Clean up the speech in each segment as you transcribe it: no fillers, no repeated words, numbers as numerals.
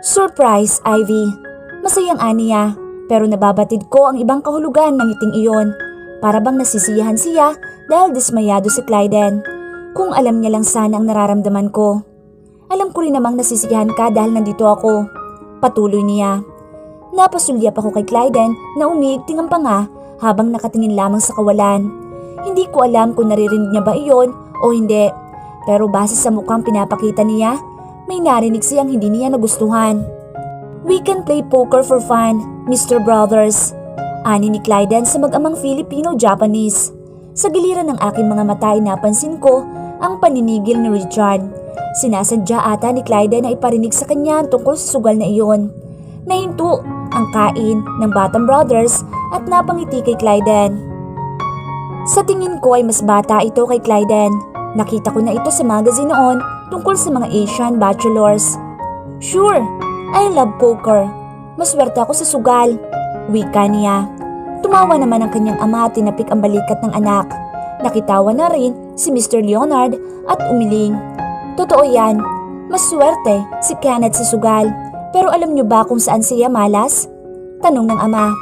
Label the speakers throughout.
Speaker 1: Surprise, Ivy. Masayang aniya, pero nababatid ko ang ibang kahulugan ng ngiting iyon. Para bang nasisiyahan siya dahil dismayado si Clyden. Kung alam niya lang sana ang nararamdaman ko. Alam ko rin namang nasisiyahan ka dahil nandito ako. Patuloy niya. Napasulyap ako kay Clyden na umiigting ang panga habang nakatingin lamang sa kawalan. Hindi ko alam kung naririnig niya ba iyon o hindi. Pero base sa mukhang pinapakita niya, may narinig siyang hindi niya nagustuhan. We can play poker for fun, Mr. Brothers. Ani ni Clyden sa mag-amang Filipino-Japanese. Sa giliran ng aking mga mata ay napansin ko ang paninigil ni Richard. Sinasadya ata ni Clyden na iparinig sa kanya tungkol sa sugal na iyon. Nahinto ang kain ng Batam Brothers at napangiti kay Clyden. Sa tingin ko ay mas bata ito kay Clyden. Nakita ko na ito sa magazine noon tungkol sa mga Asian bachelors. Sure, I love poker. Maswerte ako sa sugal. Wika niya. Tumawa naman ang kanyang ama at tinapik ang balikat ng anak. Nakitawa na rin si Mr. Leonard at umiling. Totoo yan, maswerte si Kenneth sa sugal. Pero alam niyo ba kung saan siya malas? Tanong ng ama.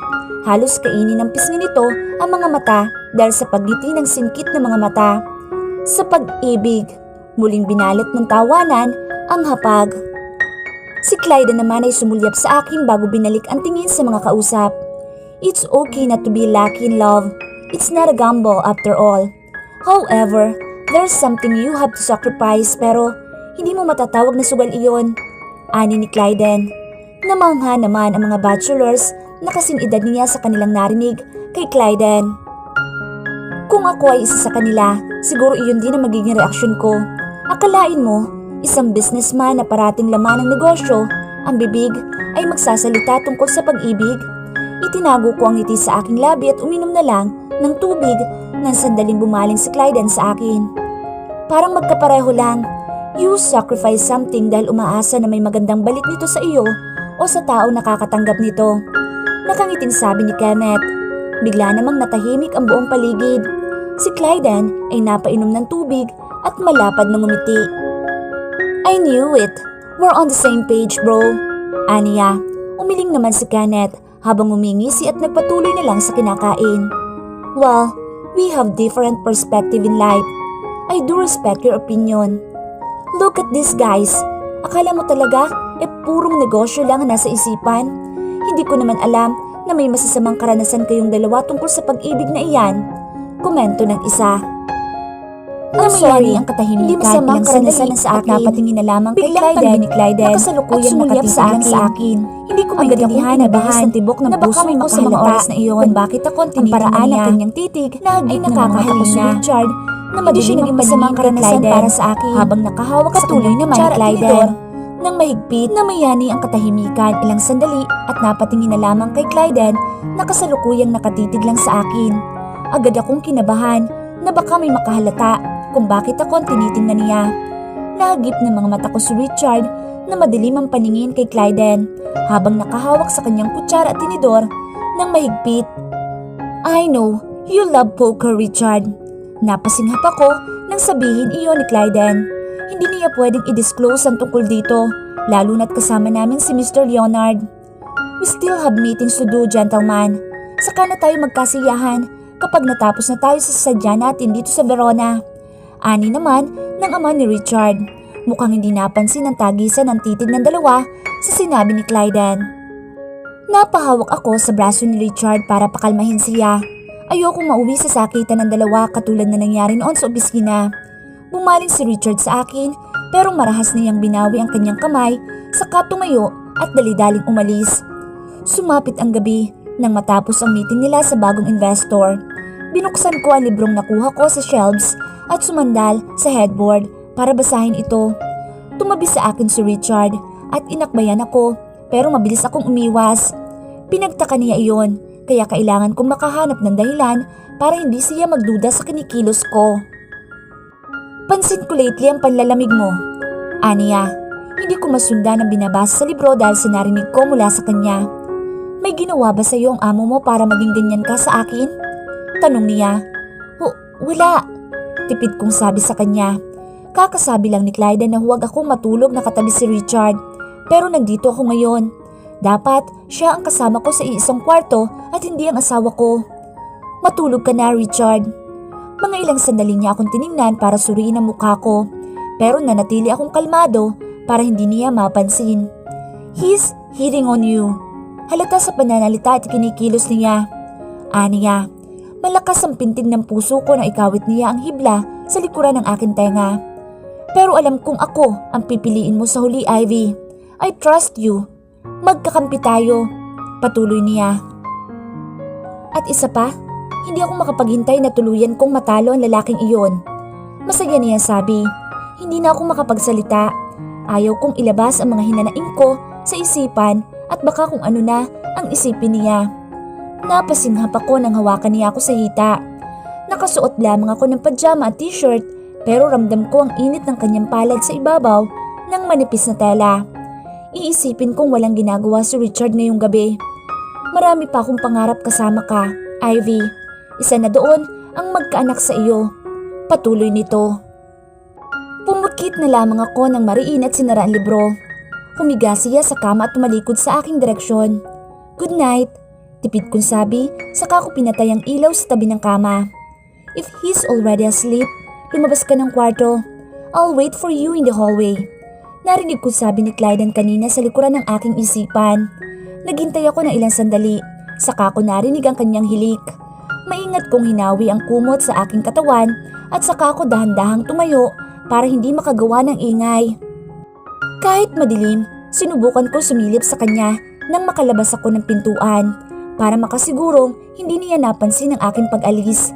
Speaker 1: Halos kainin ng pisngi nito ang mga mata dahil sa pagngiti ng singkit ng mga mata. Sa pag-ibig, muling binalat ng tawanan ang hapag. Si Clyden naman ay sumulyap sa akin bago binalik ang tingin sa mga kausap. It's okay not to be lucky in love. It's not a gamble after all. However, there's something you have to sacrifice pero hindi mo matatawag na sugal iyon. Ani ni Clyden. Namangha naman ang mga bachelors na kasing edad niya sa kanilang narinig kay Clyden. Kung ako ay isa sa kanila, siguro iyon din ang magiging reaksyon ko. Akalain mo, isang businessman na parating laman ng negosyo, ang bibig ay magsasalita tungkol sa pag-ibig. Itinago ko ang ngiti sa aking labi at uminom na lang ng tubig nang sandaling bumaling si Clyden sa akin. Parang magkapareho lang. You sacrifice something dahil umaasa na may magandang balik nito sa iyo o sa taong nakakatanggap nito. Nakangiting sabi ni Kenneth. Bigla namang natahimik ang buong paligid. Si Clyden ay napainom ng tubig at malapad na ngumiti. I knew it. We're on the same page, bro. Aniya. Umiling naman si Kenneth habang umingisi at nagpatuloy na lang sa kinakain. Well, we have different perspective in life. I do respect your opinion. Look at this guys. Akala mo talaga purong negosyo lang nasa isipan? Hindi ko naman alam na may masasamang karanasan kayong dalawa tungkol sa pag-ibig na iyan. Komento ng isa. I'm sorry, ang katahimikan, hindi masamang karanasan sa akin. Napatingin na lamang kay Clyden at sumulyap sa akin. Hindi ko maintindihan na bahas ng tibok ng puso ko sa mga oras na iyon. Kung bakit ako ang paraan ng kanyang titig ay nakakahalin si Richard na madilim ang masamang karanasan para sa akin habang nakahawak sa tuloy naman ni Clyden. Nang mahigpit na mayani ang katahimikan ilang sandali at napatingin na lamang kay Clyden na kasalukuyang nakatitig lang sa akin. Agad akong kinabahan na baka may makahalata kung bakit ako ang tinitingnan niya. Nahagip ng mga mata ko si Richard na madilim ang paningin kay Clyden habang nakahawak sa kanyang kutsara at tinidor ng mahigpit. I know, you love poker, Richard. Napasinghap ako nang sabihin iyon ni Clyden. Hindi niya pwedeng i-disclose ang tungkol dito, lalo na't kasama namin si Mr. Leonard. We still have meetings to do, gentlemen. Saka na tayo magkasiyahan kapag natapos na tayo sa sadya natin dito sa Verona. Ani naman ng ama ni Richard. Mukhang hindi napansin ang tagisan ng titig ng dalawa sa sinabi ni Clyden. Napahawak ako sa braso ni Richard para pakalmahin siya. Ayokong mauwi sa sakitan ng dalawa katulad na nangyari noon sa opisina. Bumaling si Richard sa akin pero marahas niyang binawi ang kanyang kamay saka tumayo at dali-daling umalis. Sumapit ang gabi nang matapos ang meeting nila sa bagong investor. Binuksan ko ang librong nakuha ko sa shelves at sumandal sa headboard para basahin ito. Tumabi sa akin si Richard at inakbayan ako pero mabilis akong umiwas. Pinagtaka niya iyon kaya kailangan kong makahanap ng dahilan para hindi siya magduda sa kinikilos ko. Pansin ko lately ang panlalamig mo. Aniya, hindi ko masundan ang binabasa sa libro dahil sa narinig ko mula sa kanya. May ginawa ba sa iyo ang amo mo para maging ganyan ka sa akin? Tanong niya. Wala. Tipid kong sabi sa kanya. Kakasabi lang ni Clyden na huwag akong matulog na katabi si Richard. Pero nandito ako ngayon. Dapat siya ang kasama ko sa iisang kwarto at hindi ang asawa ko. Matulog ka na, Richard. Mga ilang sandali niya akong tiningnan para suriin ang mukha ko. Pero nanatili akong kalmado para hindi niya mapansin. He's hitting on you. Halata sa pananalita at kinikilos niya. Aniya, malakas ang pintig ng puso ko nang ikawit niya ang hibla sa likuran ng aking tenga. Pero alam kong ako ang pipiliin mo sa huli, Ivy. I trust you. Magkakampi tayo. Patuloy niya. At isa pa, hindi ako makapaghintay na tuluyan kong matalo ang lalaking iyon. Masaya niya sabi. Hindi na ako makapagsalita. Ayaw kong ilabas ang mga hinanaing ko sa isipan at baka kung ano na ang isipin niya. Napasinghap ako nang hawakan niya ako sa hita. Nakasuot lamang ako ng pajama at t-shirt pero ramdam ko ang init ng kanyang palad sa ibabaw ng manipis na tela. Iisipin kong walang ginagawa si Richard ngayong gabi. Marami pa akong pangarap kasama ka, Ivy. Isa na doon ang magkaanak sa iyo. Patuloy nito. Pumukit na lamang ako ng mariin at sinara ang libro. Humiga siya sa kama at tumalikod sa aking direksyon. Good night. Tipid kong sabi, saka ko pinatay ang ilaw sa tabi ng kama. If he's already asleep, lumabas ka ng kwarto. I'll wait for you in the hallway. Narinig ko sabi ni Clyden kanina sa likuran ng aking isipan. Naghintay ako ng ilang sandali, saka ko narinig ang kanyang hilik. Maingat kong hinawi ang kumot sa aking katawan at saka ko dahan-dahang tumayo para hindi makagawa ng ingay. Kahit madilim, sinubukan ko sumilip sa kanya nang makalabas ako ng pintuan para makasigurong hindi niya napansin ang aking pag-alis.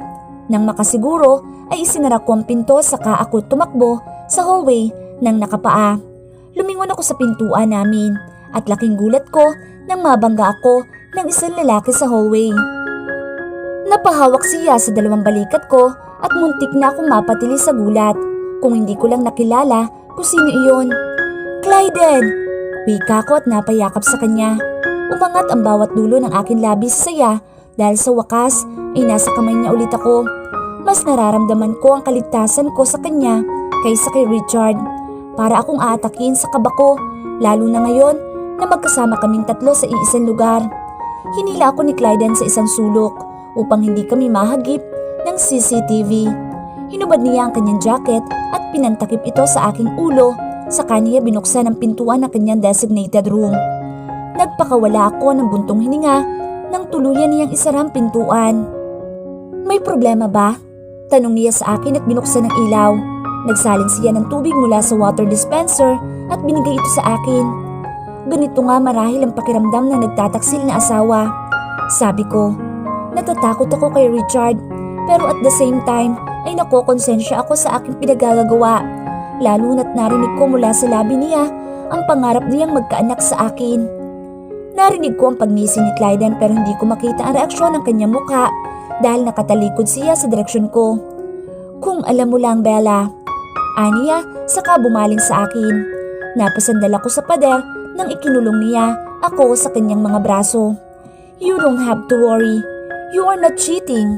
Speaker 1: Nang makasiguro ay isinara ko ang pinto saka ako tumakbo sa hallway nang nakapaa. Lumingon ako sa pintuan namin at laking gulat ko nang mabangga ako ng isang lalaki sa hallway. Napahawak siya sa dalawang balikat ko at muntik na akong mapatili sa gulat kung hindi ko lang nakilala kung sino iyon. Clyden! Wika ko at napayakap sa kanya. Umangat ang bawat dulo ng aking labis sa saya dahil sa wakas ay nasa kamay niya ulit ako. Mas nararamdaman ko ang kaligtasan ko sa kanya kaysa kay Richard. Para akong aatakin sa kaba ko, lalo na ngayon na magkasama kaming tatlo sa iisang lugar. Hinila ako ni Clyden sa isang sulok upang hindi kami mahagip ng CCTV. Hinubad niya ang kanyang jacket at pinantakip ito sa aking ulo, saka niya binuksan ang pintuan ng kanyang designated room. Nagpakawala ako ng buntong hininga nang tuluyan niyang isara ang pintuan. May problema ba? Tanong niya sa akin at binuksan ang ilaw. Nagsalin siya ng tubig mula sa water dispenser at binigay ito sa akin. Ganito nga marahil ang pakiramdam ng nagtataksil na asawa. Sabi ko, natatakot ako kay Richard pero at the same time ay nakokonsensya ako sa aking pinagagagawa. Lalo na't narinig ko mula sa labi niya ang pangarap niyang magkaanak sa akin. Narinig ko ang pagngisi ni Clyden pero hindi ko makita ang reaksyon ng kanyang mukha dahil nakatalikod siya sa direksyon ko. Kung alam mo lang, Bella. Aniya, saka bumaling sa akin. Napasandal ako sa pader nang ikinulong niya ako sa kanyang mga braso. You don't have to worry. You are not cheating.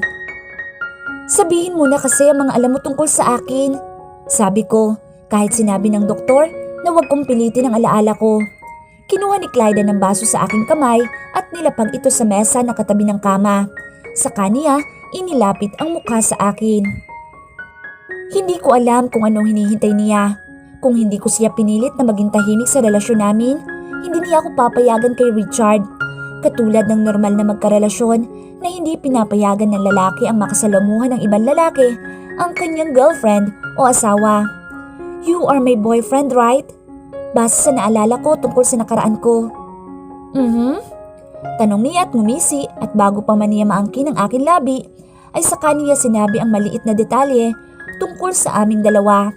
Speaker 1: Sabihin mo na kasi ang mga alam mo tungkol sa akin. Sabi ko, kahit sinabi ng doktor na huwag kong pilitin ang alaala ko. Kinuha ni Clyden ng baso sa aking kamay at nilapag ito sa mesa na katabi ng kama. Sa kaniya, inilapit ang mukha sa akin. Hindi ko alam kung anong hinihintay niya. Kung hindi ko siya pinilit na maging tahimik sa relasyon namin, hindi niya ako papayagan kay Richard. Katulad ng normal na magkarelasyon na hindi pinapayagan ng lalaki ang makasalamuhan ng ibang lalaki, ang kanyang girlfriend o asawa. You are my boyfriend, right? Base sa naalala ko tungkol sa nakaraan ko. Tanong niya at ngumisi at bago pa man niya maangkin ang aking labi, ay saka niya sinabi ang maliit na detalye tungkol sa aming dalawa.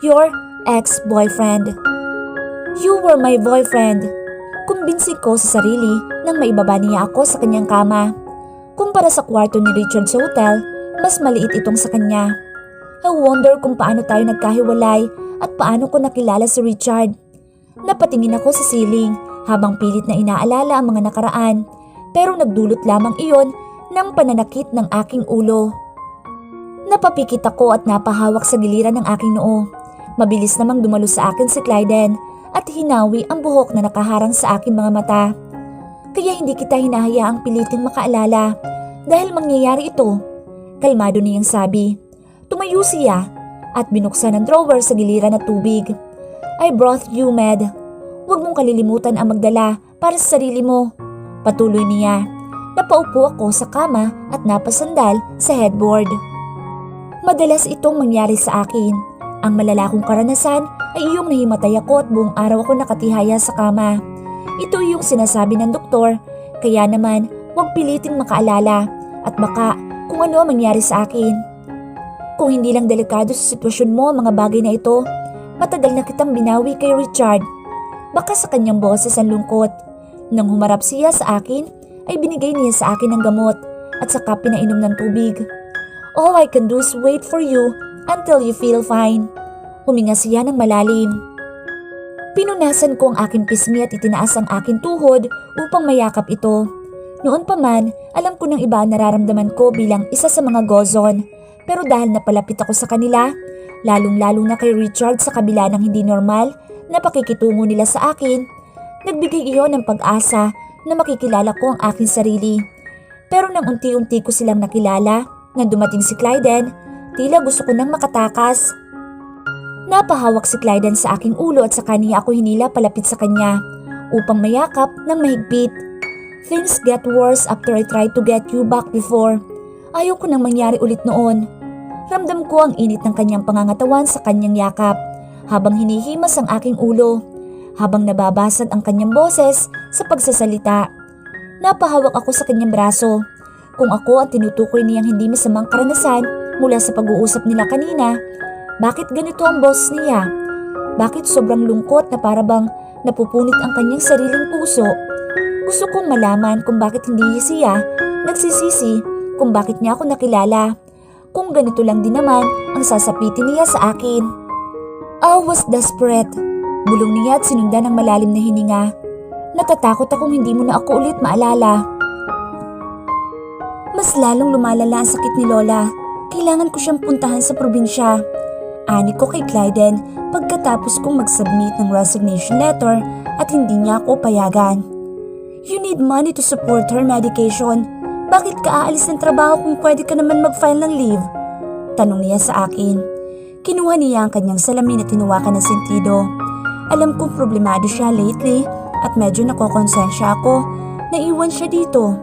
Speaker 1: Your ex-boyfriend. You were my boyfriend. Kumbinsi ko sa sarili nang maibaba niya ako sa kanyang kama. Kumpara sa kwarto ni Richard sa hotel, mas maliit itong sa kanya. I wonder kung paano tayo nagkahiwalay at paano ko nakilala si Richard. Napatingin ako sa ceiling habang pilit na inaalala ang mga nakaraan, pero nagdulot lamang iyon ng pananakit ng aking ulo. Napapikit ako at napahawak sa giliran ng aking noo. Mabilis namang dumalo sa akin si Clyden at hinawi ang buhok na nakaharang sa aking mga mata. Kaya hindi kita hinahayaang piliting makaalala dahil mangyayari ito. Kalmado niyang sabi. Tumayo siya at binuksan ang drawer sa giliran na tubig. I brought you med. Huwag mong kalilimutan ang magdala para sa sarili mo. Patuloy niya. Napaupo ako sa kama at napasandal sa headboard. Madalas itong mangyari sa akin. Ang malala kong karanasan ay iyong nahimatay ako at buong araw ako nakatihaya sa kama. Ito yung sinasabi ng doktor, kaya naman huwag piliting makaalala at baka kung ano ang mangyari sa akin. Kung hindi lang delikado sa sitwasyon mo ang mga bagay na ito, matagal na kitang binawi kay Richard. Baka sa kanyang boses ang lungkot. Nang humarap siya sa akin, ay binigay niya sa akin ng gamot at saka pinainom ng tubig. All I can do is wait for you until you feel fine. Huminga siya ng malalim. Pinunasan ko ang aking pismi at itinaas ang aking tuhod upang mayakap ito. Noon pa man, alam ko ng iba ang nararamdaman ko bilang isa sa mga gozon. Pero dahil napalapit ako sa kanila, lalong-lalo na kay Richard sa kabila ng hindi normal na pakikitungo nila sa akin, nagbigay iyon ng pag-asa na makikilala ko ang aking sarili. Pero nang unti-unti ko silang nakilala, nang dumating si Clyden, tila gusto ko nang makatakas. Napahawak si Clyden sa aking ulo at sa kanya ako hinila palapit sa kanya upang mayakap ng mahigpit. Things get worse after I tried to get you back before. Ayaw ko nang mangyari ulit noon. Ramdam ko ang init ng kanyang pangangatawan sa kanyang yakap habang hinihimas ang aking ulo, habang nababasag ang kanyang boses sa pagsasalita. Napahawak ako sa kanyang braso. Kung ako ang tinutukoy niyang hindi masamang karanasan mula sa pag-uusap nila kanina, bakit ganito ang boses niya? Bakit sobrang lungkot na parabang napupunit ang kanyang sariling puso? Gusto kong malaman kung bakit hindi siya nagsisisi kung bakit niya ako nakilala. Kung ganito lang din naman ang sasapitin niya sa akin. I was desperate. Bulong niya at sinundan ng malalim na hininga. Natatakot akong hindi mo na ako ulit maalala. Mas lalong lumalala ang sakit ni Lola. Kailangan ko siyang puntahan sa probinsya. Ani ko kay Clyden pagkatapos kong mag-submit ng resignation letter at hindi niya ako payagan. You need money to support her medication. Bakit ka aalis ng trabaho kung pwede ka naman mag-file ng leave? Tanong niya sa akin. Kinuha niya ang kanyang salamin at tinuwakan ng sentido. Alam kong problemado siya lately at medyo nakokonsensya ako na iwan siya dito.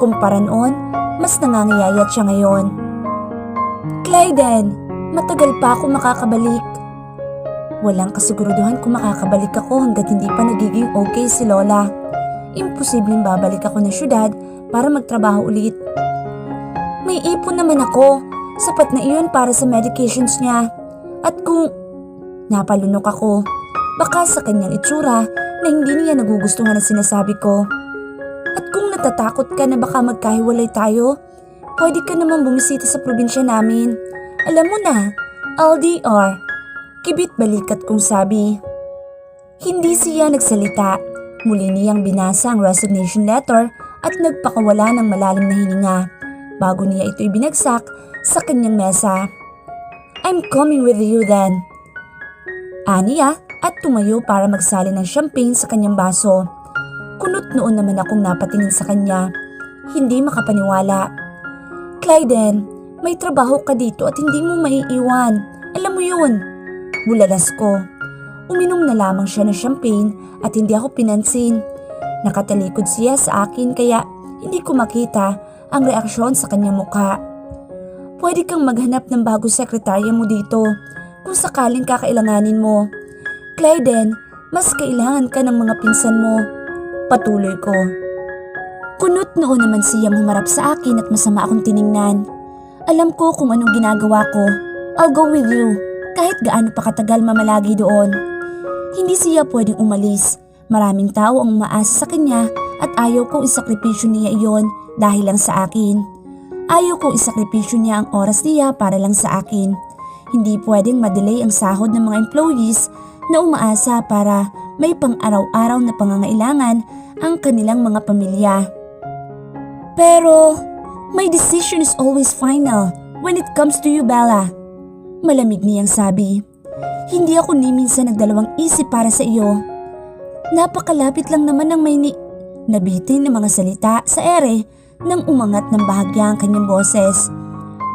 Speaker 1: Kumpara noon, mas nangangayayat siya ngayon. Clyden, matagal pa ako makakabalik. Walang kasiguruduhan kung makakabalik ako hanggat hindi pa nagiging okay si Lola. Imposibleng babalik ako ng syudad para magtrabaho ulit. May ipon naman ako. Sapat na iyon para sa medications niya. At kung napalunok ako, baka sa kanyang itsura na hindi niya nagugustuhan ang sinasabi ko. At kung natatakot ka na baka magkahiwalay tayo, pwede ka naman bumisita sa probinsya namin. Alam mo na, LDR. Kibit balikat kong sabi. Hindi siya nagsalita. Muli niyang binasa ang resignation letter at nagpakawala ng malalim na hininga bago niya ito ibinagsak sa kanyang mesa. I'm coming with you then. Aniya at tumayo para magsali ng champagne sa kanyang baso. Kunot noon naman akong napatingin sa kanya. Hindi makapaniwala. Clyden, may trabaho ka dito at hindi mo maiiwan. Alam mo yun. Bulalas ko. Uminom na lamang siya ng champagne at hindi ako pinansin. Nakatalikod siya sa akin kaya hindi ko makita ang reaksyon sa kanyang mukha. Pwede kang maghanap ng bagong sekretarya mo dito kung sakaling kakailanganin mo. Clyden, mas kailangan ka ng mga pinsan mo. Patuloy ko. Kunot noon naman siyang humarap sa akin at masama akong tiningnan. Alam ko kung anong ginagawa ko. I'll go with you kahit gaano pa katagal mamalagi doon. Hindi siya pwedeng umalis. Maraming tao ang umaasa sa kanya at ayaw kong isakripisyo niya iyon dahil lang sa akin. Ayaw kong isakripisyo niya ang oras niya para lang sa akin. Hindi pwedeng madelay ang sahod ng mga employees na umaasa para may pang-araw-araw na pangangailangan ang kanilang mga pamilya. Pero, my decision is always final when it comes to you, Bella. Malamig niyang sabi. Hindi ako ni minsan nagdalawang isip para sa iyo. Napakalapit lang naman ng nabitin ng mga salita sa ere nang umangat ng bahagya ang kanyang boses.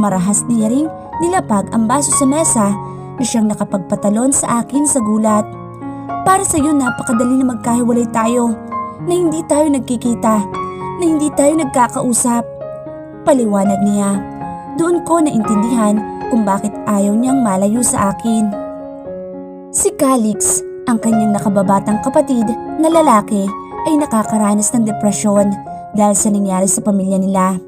Speaker 1: Marahas niya ring nilapag ang baso sa mesa na siyang nakapagpatalon sa akin sa gulat. Para sa iyo napakadali na magkahiwalay tayo, na hindi tayo nagkikita, na hindi tayo nagkakausap. Paliwanag niya. Doon ko naintindihan kung bakit ayaw niyang malayo sa akin. Si Calix, ang kanyang nakababatang kapatid na lalaki, ay nakakaranas ng depresyon dahil sa nangyari sa pamilya nila.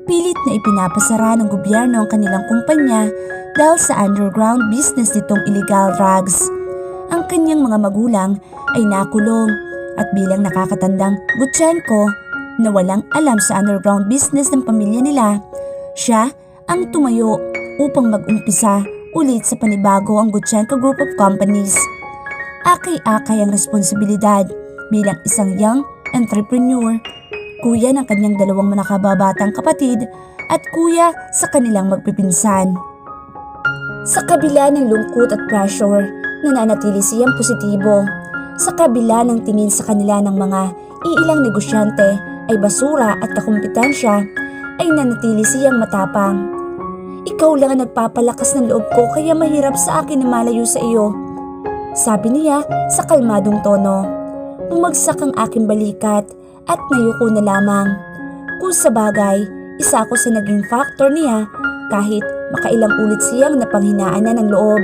Speaker 1: Pilit na ipinapasara ng gobyerno ang kanilang kumpanya dahil sa underground business nitong illegal drugs. Ang kanyang mga magulang ay nakulong at bilang nakakatandang Gutchenko na walang alam sa underground business ng pamilya nila, siya ang tumayo upang mag-umpisa ulit sa panibago ang Gutchenko Group of Companies. Akay-akay ang responsibilidad bilang isang young entrepreneur, kuya ng kanyang dalawang nakababatang kapatid at kuya sa kanilang magpipinsan. Sa kabila ng lungkot at pressure, nananatili siyang positibo. Sa kabila ng tingin sa kanila ng mga iilang negosyante ay basura at kakumpetensya, ay nanatili siyang matapang. Ikaw lang ang nagpapalakas ng loob ko kaya mahirap sa akin na malayo sa iyo, sabi niya sa kalmadong tono. Bumagsak ang aking balikat at nayuko na lamang. Kung sa bagay, isa ako sa naging factor niya kahit makailang ulit siyang napanghinaan na ng loob.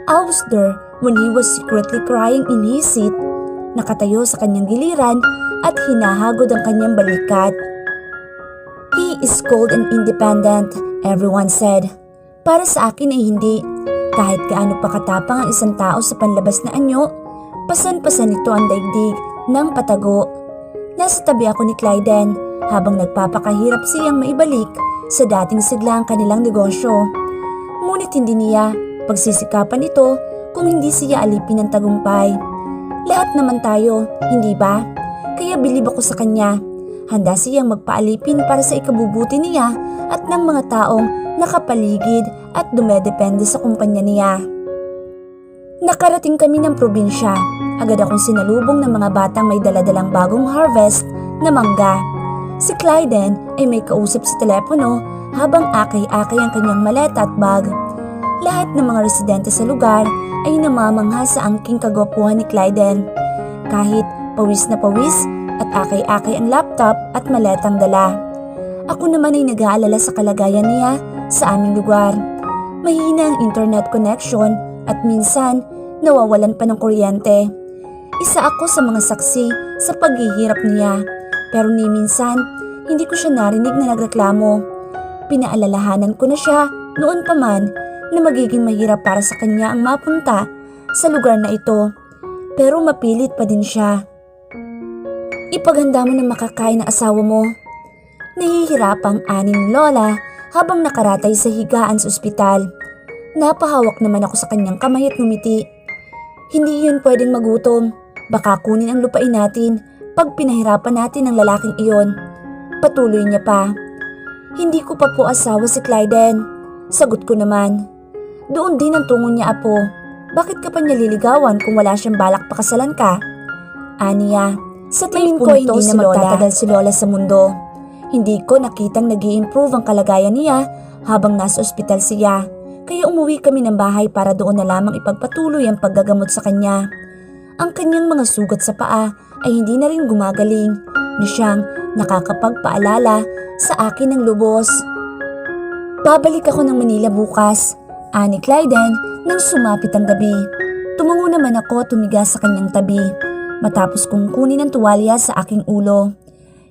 Speaker 1: I was there when he was secretly crying in his seat, nakatayo sa kanyang giliran at hinahagod ang kanyang balikat. He is cold and independent, everyone said. Para sa akin ay hindi. Kahit gaano pa katapang ang isang tao sa panlabas na anyo, pasan-pasan nito ang daigdig ng patago. Nasa tabi ako ni Clyden habang nagpapakahirap siyang maibalik sa dating sigla ang kanilang negosyo. Ngunit hindi niya pagsisikapan ito kung hindi siya alipin ng tagumpay. Lahat naman tayo, hindi ba? Kaya bilib ako sa kanya. Handa siyang magpaalipin para sa ikabubuti niya at ng mga taong nakapaligid at dumedepende sa kumpanya niya. Nakarating kami ng probinsya. Agad akong sinalubong ng mga batang may daladalang bagong harvest na mangga. Si Clyden ay may kausap sa telepono habang akay-akay ang kanyang maleta at bag. Lahat ng mga residente sa lugar ay namamangha sa angking kagwapuhan ni Clyden. Kahit pawis na pawis at akay-akay ang laptop at maletang dala. Ako naman ay nag-aalala sa kalagayan niya sa aming lugar. Mahina ang internet connection at minsan nawawalan pa ng kuryente. Isa ako sa mga saksi sa paghihirap niya pero ni minsan hindi ko siya narinig na nagreklamo. Pinaalalahanan ko na siya noon pa man na magiging mahirap para sa kanya ang mapunta sa lugar na ito pero mapilit pa din siya. Ipaghanda mo na makakain ng asawa mo. Nahihirapang aning lola habang nakaratay sa higaan sa ospital. Napahawak naman ako sa kanyang kamay at ngumiti. Hindi yun pwedeng magutom. Baka kunin ang lupain natin pag pinahirapan natin ang lalaking iyon. Patuloy niya pa. Hindi ko pa po asawa si Clyden. Sagot ko naman. Doon din ang tungo niya, apo. Bakit ka pa niya liligawan kung wala siyang balak pakasalan ka? Aniya, sa tingin ko hindi na magtatagal si Lola sa mundo. Hindi ko nakitang nag-i-improve ang kalagayan niya habang nasa ospital siya. Kaya umuwi kami ng bahay para doon na lamang ipagpatuloy ang paggagamot sa kanya. Ang kanyang mga sugat sa paa ay hindi na rin gumagaling na siyang nakakapagpaalala sa akin ng lubos. Babalik ako ng Manila bukas, ani Clyden nang sumapit ang gabi. Tumango naman ako tumiga sa kanyang tabi matapos kong kunin ang tuwalya sa aking ulo.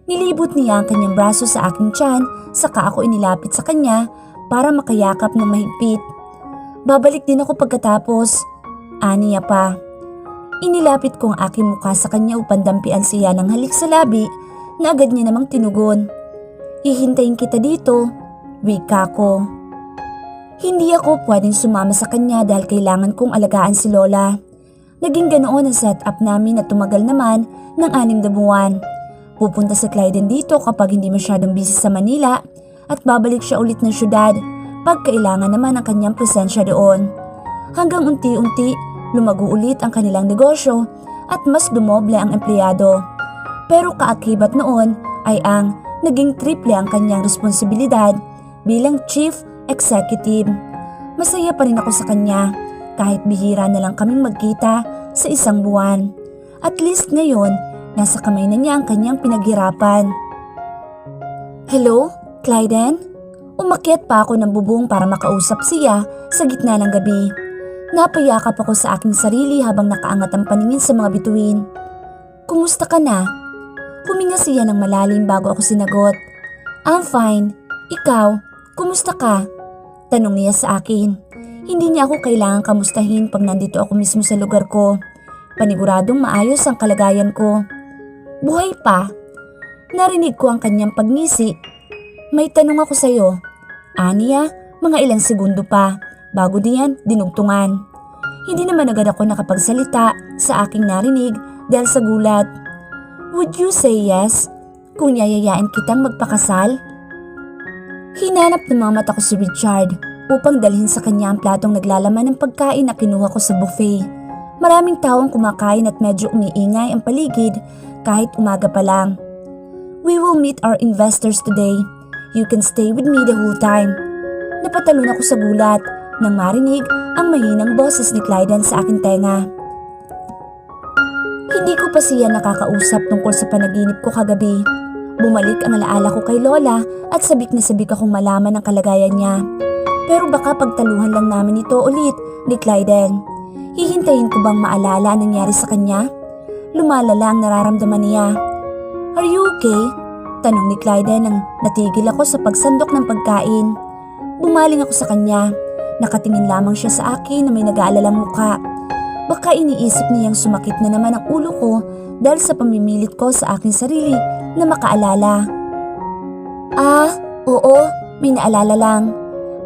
Speaker 1: Nilibot niya ang kanyang braso sa aking tiyan saka ako inilapit sa kanya para makayakap ng mahigpit. Babalik din ako pagkatapos, ani niya pa. Inilapit ko ang aking mukha sa kanya upang dampian siya ng halik sa labi na agad niya namang tinugon. Hihintayin kita dito, wika ko. Hindi ako pwedeng sumama sa kanya dahil kailangan kong alagaan si Lola. Naging ganoon ang setup namin na tumagal naman ng 6 na buwan. Pupunta sa Clyden dito kapag hindi masyadong busy sa Manila at babalik siya ulit ng syudad pag kailangan naman ang kanyang presensya doon. hanggang unti-unti lumago ulit ang kanilang negosyo at mas dumoble ang empleyado. Pero kaakibat noon ay ang naging triple ang kanyang responsibilidad bilang chief executive. Masaya pa rin ako sa kanya kahit bihira na lang kaming magkita sa isang buwan. At least ngayon, nasa kamay na niya ang kanyang pinaghirapan. Hello, Clyden? Umakyat pa ako ng bubong para makausap siya sa gitna ng gabi. Napayakap ako sa aking sarili habang nakaangat ang paningin sa mga bituin. Kumusta ka na? Huminga siya ng malalim bago ako sinagot. I'm fine. Ikaw, kumusta ka? Tanong niya sa akin. Hindi niya ako kailangang kamustahin pag nandito ako mismo sa lugar ko. Paniguradong maayos ang kalagayan ko. Buhay pa? Narinig ko ang kanyang pagngisi. May tanong ako sa'yo. Aniya, mga ilang segundo pa. Bago diyan, dinugtungan. Hindi naman agad ako nakapagsalita sa aking narinig dahil sa gulat. Would you say yes kung yayayain kitang magpakasal? Hinanap ng mga mata ko si Richard upang dalhin sa kanya ang platong naglalaman ng pagkain na kinuha ko sa buffet. Maraming taong kumakain at medyo umiingay ang paligid kahit umaga pa lang. We will meet our investors today. You can stay with me the whole time. Napatalon ako sa gulat nang marinig ang mahinang boses ni Clyden sa aking tenga. Hindi ko pa siya nakakausap tungkol sa panaginip ko kagabi. Bumalik ang alaala ko kay Lola at sabik na sabik akong malaman ang kalagayan niya. Pero baka pagtaluhan lang namin ito ulit ni Clyden. Hihintayin ko bang maalala ang nangyari sa kanya? Lumalala ang nararamdaman niya. Are you okay? Tanong ni Clyden nang natigil ako sa pagsandok ng pagkain. Bumaling ako sa kanya. Nakatingin lamang siya sa akin na may nag-aalalang mukha. Baka iniisip niyang sumakit na naman ang ulo ko dahil sa pamimilit ko sa aking sarili na makaalala. Oo, may naalala lang.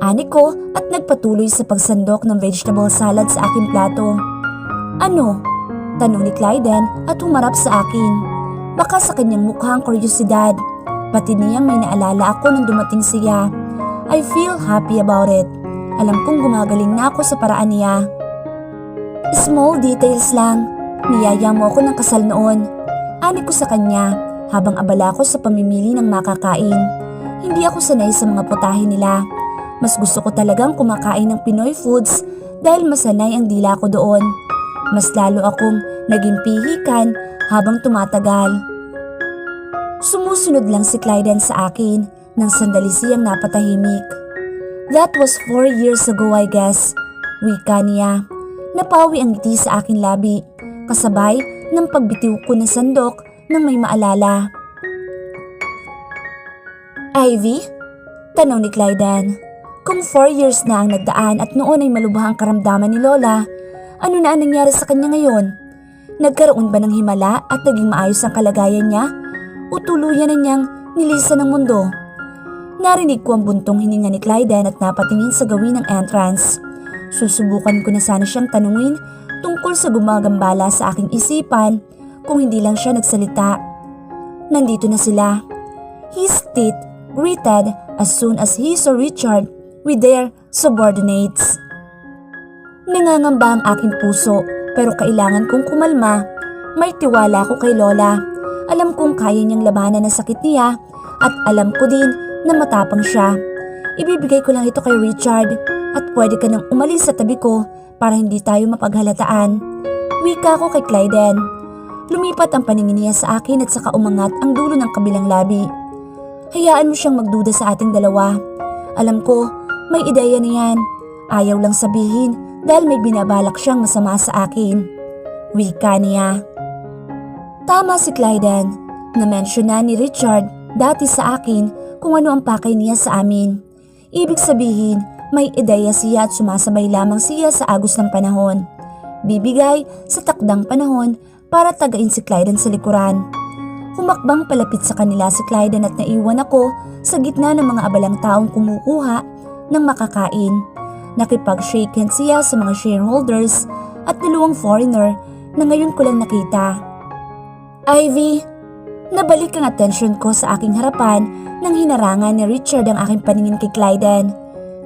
Speaker 1: Ani ko at nagpatuloy sa pagsandok ng vegetable salad sa aking plato. Ano? Tanong ni Clyden at humarap sa akin. Baka sa kanyang mukha ang kuryosidad. Pati niyang may naalala ako nang dumating siya. I feel happy about it. Alam kong gumagaling na ako sa paraan niya. Small details lang. Niyaya mo ako ng kasal noon. Ani ko sa kanya habang abala ako sa pamimili ng makakain. Hindi ako sanay sa mga putahe nila. Mas gusto ko talagang kumakain ng Pinoy foods dahil masanay ang dila ko doon. Mas lalo akong naging pihikan habang tumatagal. Sumusunod lang si Clyden sa akin nang sandali siyang napatahimik. That was 4 years ago, I guess. Wika niya. Napawi ang ngiti sa aking labi, kasabay ng pagbitiw ko ng sandok nang may maalala. Ivy? Tanong ni Clyden. Kung 4 years na ang nagdaan at noon ay malubhang karamdaman ni Lola, ano na ang nangyari sa kanya ngayon? Nagkaroon ba ng himala at naging maayos ang kalagayan niya? O tuluyan na niyang nilisan ng mundo? Narinig ko ang buntong hininga ni Clyden at napatingin sa gawin ng entrance. Susubukan ko na sana siyang tanungin tungkol sa gumagambala sa aking isipan kung hindi lang siya nagsalita. Nandito na sila. His teeth gritted as soon as he saw Richard with their subordinates. Nangangamba ang aking puso pero kailangan kong kumalma. May tiwala ko kay Lola. Alam kong kaya niyang labanan ang sakit niya at alam ko din na matapang siya. Ibibigay ko lang ito kay Richard at pwede ka nang umalis sa tabi ko para hindi tayo mapaghalataan. Wika ko kay Clyden. Lumipat ang paningin niya sa akin at saka umangat ang dulo ng kabilang labi. Hayaan mo siyang magduda sa ating dalawa. Alam ko, may ideya na yan. Ayaw lang sabihin dahil may binabalak siyang masama sa akin. Wika niya. Tama si Clyden. Na-mention na ni Richard dati sa akin kung ano ang pakay niya sa amin. Ibig sabihin, may ideya siya at sumasabay lamang siya sa agos ng panahon. Bibigay sa takdang panahon para tagain si Clyden sa likuran. Humakbang palapit sa kanila si Clyden at naiwan ako sa gitna ng mga abalang taong kumukuha ng makakain. Nakipag-shake hands siya sa mga shareholders at dalawang foreigner na ngayon ko lang nakita. Ivy, nabalik ang atensyon ko sa aking harapan nang hinarangan ni Richard ang aking paningin kay Clyden.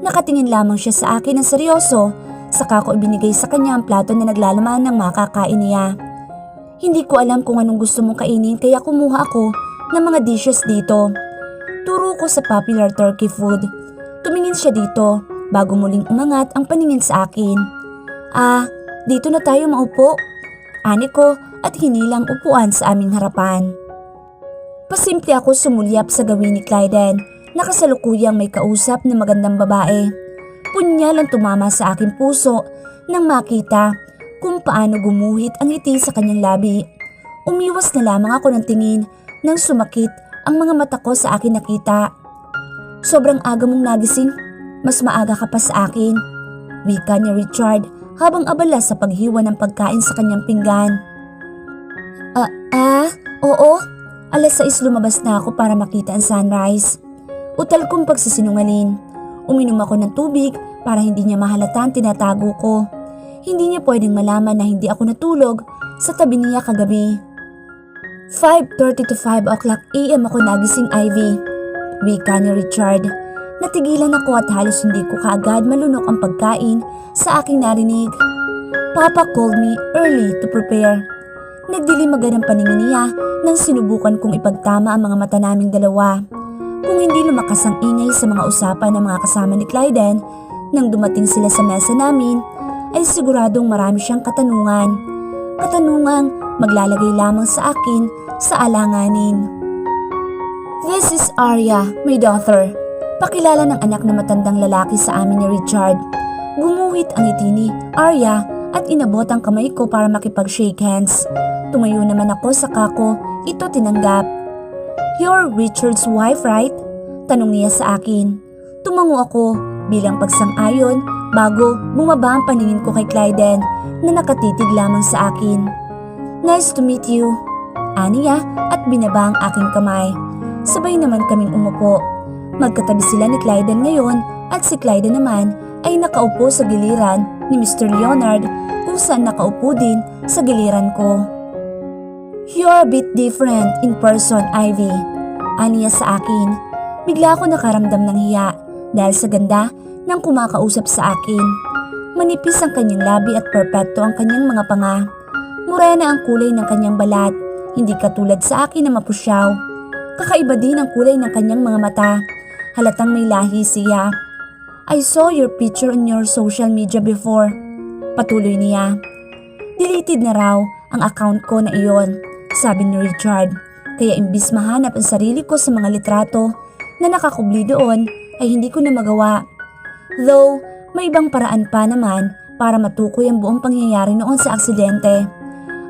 Speaker 1: Nakatingin lamang siya sa akin ng seryoso, Saka ko ibinigay sa kanya ang plato na naglalaman ng makakain niya. Hindi ko alam kung anong gusto mong kainin kaya kumuha ako ng mga dishes dito. Turo ko sa popular Turkey food. Tumingin siya dito bago muling umangat ang paningin sa akin. Dito na tayo maupo. Ani ko at hinilang upuan sa aming harapan. Pasimple ako sumulyap sa gawin ni Clyden na kasalukuyang may kausap na magandang babae. Punyal ang tumama sa aking puso nang makita kung paano gumuhit ang ngiti sa kanyang labi. Umiwas na lamang ako ng tingin nang sumakit ang mga mata ko sa akin nakita. Sobrang aga mong nagising, mas maaga ka pa sa akin. Wika ni Richard habang abala sa paghiwa ng pagkain sa kanyang pinggan. Oo. 6:00 lumabas na ako para makita ang sunrise. Utal kong pagsisinungaling. Uminom ako ng tubig para hindi niya mahalata ang tinatago ko. Hindi niya pwedeng malaman na hindi ako natulog sa tabi niya kagabi. 5:30 to 5 o'clock AM ako nagising, Ivy. Wika ni Richard. Natigilan ako at halos hindi ko kaagad malunok ang pagkain sa aking narinig. Papa called me early to prepare. Nagdilim agad ang paningin niya nang sinubukan kong ipagtama ang mga mata naming dalawa. Kung hindi lumakas ang ingay sa mga usapan ng mga kasama ni Clyden nang dumating sila sa mesa namin, ay siguradong marami siyang katanungan. Katanungang maglalagay lamang sa akin sa alanganin. This is Arya, my daughter. Pakilala ng anak na matandang lalaki sa amin ni Richard. Gumuhit ang ngiti ni Arya at inabot ang kamay ko para makipag-shake hands. Tumayo naman ako sa kako, ito tinanggap. You're Richard's wife, right? Tanong niya sa akin. Tumango ako bilang pagsang-ayon bago bumaba ang paningin ko kay Clyden na nakatitig lamang sa akin. Nice to meet you. Aniya at binaba ang aking kamay. Sabay naman kaming umupo. Magkatabi sila ni Clyden ngayon at si Clyden naman ay nakaupo sa giliran ni Mr. Leonard kung saan nakaupo din sa giliran ko. You're a bit different in person, Ivy. Aniya sa akin. Bigla ako nakaramdam ng hiya dahil sa ganda ng kumakausap sa akin. Manipis ang kanyang labi at perpekto ang kanyang mga panga. Morena ang kulay ng kanyang balat, hindi katulad sa akin na mapusyaw. Kakaiba din ang kulay ng kanyang mga mata. Halatang may lahi siya. I saw your picture on your social media before. Patuloy niya. Deleted na raw ang account ko na iyon, sabi ni Richard. Kaya imbis mahanap ang sarili ko sa mga litrato na nakakubli doon ay hindi ko na magawa. Though may ibang paraan pa naman para matukoy ang buong pangyayari noon sa aksidente.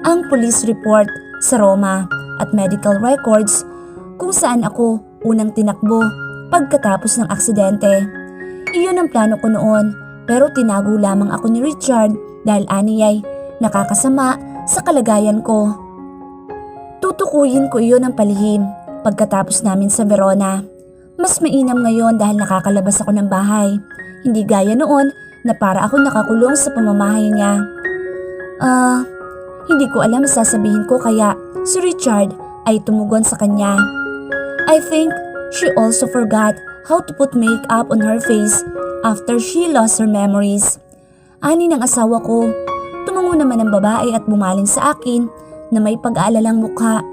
Speaker 1: Ang police report sa Roma at medical records kung saan ako unang tinakbo pagkatapos ng aksidente. Iyon ang plano ko noon pero tinago lamang ako ni Richard dahil aniyay nakakasama sa kalagayan ko. Tutukuyin ko iyon ng palihim pagkatapos namin sa Verona. Mas mainam ngayon dahil nakakalabas ako ng bahay. Hindi gaya noon na para ako nakakulong sa pamamahay niya. Hindi ko alam sasabihin ko kaya si Richard ay tumugon sa kanya. I think she also forgot how to put makeup on her face after she lost her memories. Ani ng asawa ko. Tumango naman ang babae at bumaling sa akin na may pag-aalalang mukha.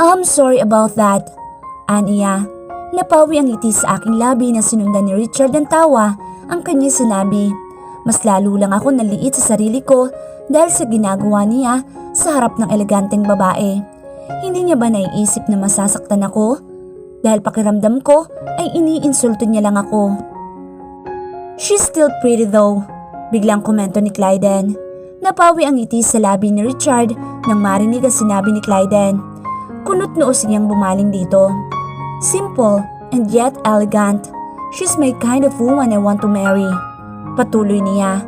Speaker 1: I'm sorry about that, aniya. Napawi ang ngiti sa aking labi na sinundan ni Richard ng tawa ang kanyang sinabi. Mas lalo lang ako naliit sa sarili ko dahil sa ginagawa niya sa harap ng eleganteng babae. Hindi niya ba naiisip na masasaktan ako? Dahil pakiramdam ko ay iniinsulto niya lang ako. She's still pretty though, biglang komento ni Clyden. Napawi ang ngiti sa labi ni Richard nang marinig ang sinabi ni Clyden. Kunot noos niyang bumaling dito. Simple and yet elegant. She's my kind of woman I want to marry. Patuloy niya.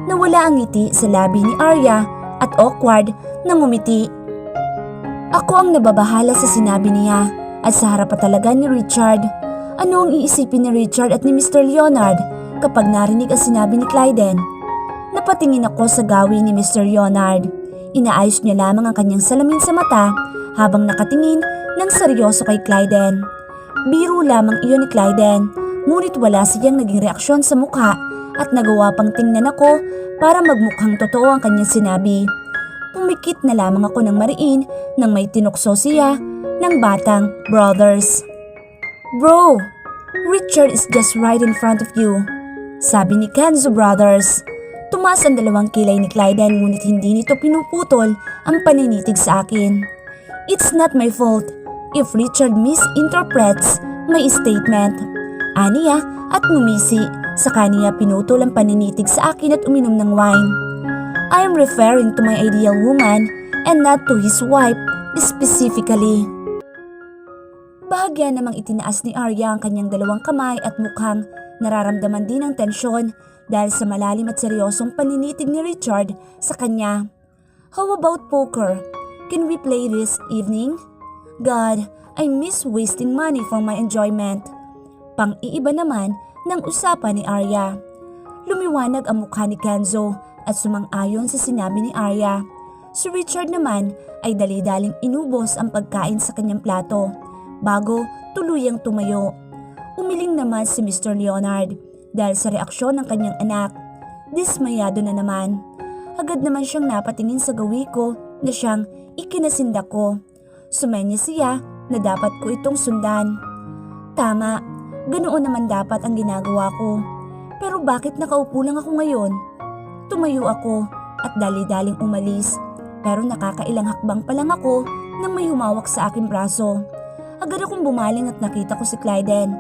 Speaker 1: Nawala ang ngiti sa labi ni Arya at awkward na ngumiti. Ako ang nababahala sa sinabi niya at sa harap talaga ni Richard. Ano ang iisipin ni Richard at ni Mr. Leonard kapag narinig ang sinabi ni Clyden? Napatingin ako sa gawi ni Mr. Leonard. Inaayos niya lamang ang kanyang salamin sa mata habang nakatingin ng seryoso kay Clyden. Biro lamang iyon ni Clyden, ngunit wala siyang naging reaksyon sa mukha at nagawa pang tingnan ako para magmukhang totoo ang kanyang sinabi. Pumikit na lamang ako ng mariin nang may tinukso siya ng batang brothers. "Bro, Richard is just right in front of you," sabi ni Kenzo Brothers. Tumaas ang dalawang kilay ni Clyden ngunit hindi nito pinuputol ang paninitig sa akin. "It's not my fault if Richard misinterprets my statement," aniya at ngumisi. Sa kanya pinutol ang paninitig sa akin at uminom ng wine. "I am referring to my ideal woman and not to his wife specifically." Bahagya namang itinaas ni Arya ang kanyang dalawang kamay at mukhang nararamdaman din ang tensyon dahil sa malalim at seryosong paninitig ni Richard sa kanya. "How about poker? Can we play this evening? God, I miss wasting money for my enjoyment." Pang-iiba naman ng usapan ni Arya. Lumiwanag ang mukha ni Kenzo at sumang-ayon sa sinabi ni Arya. Si Richard naman ay dali-daling inubos ang pagkain sa kanyang plato bago tuluyang tumayo. Umiling naman si Mr. Leonard dahil sa reaksyon ng kanyang anak. Dismayado na naman. Agad naman siyang napatingin sa gawi ko na siyang ikinasinda ko. Sumenya siya na dapat ko itong sundan. Tama, ganoon naman dapat ang ginagawa ko. Pero bakit nakaupo lang ako ngayon? Tumayo ako at dali-daling umalis. Pero nakakailang hakbang pa lang ako nang may humawak sa aking braso. Agad akong bumaling at nakita ko si Clyden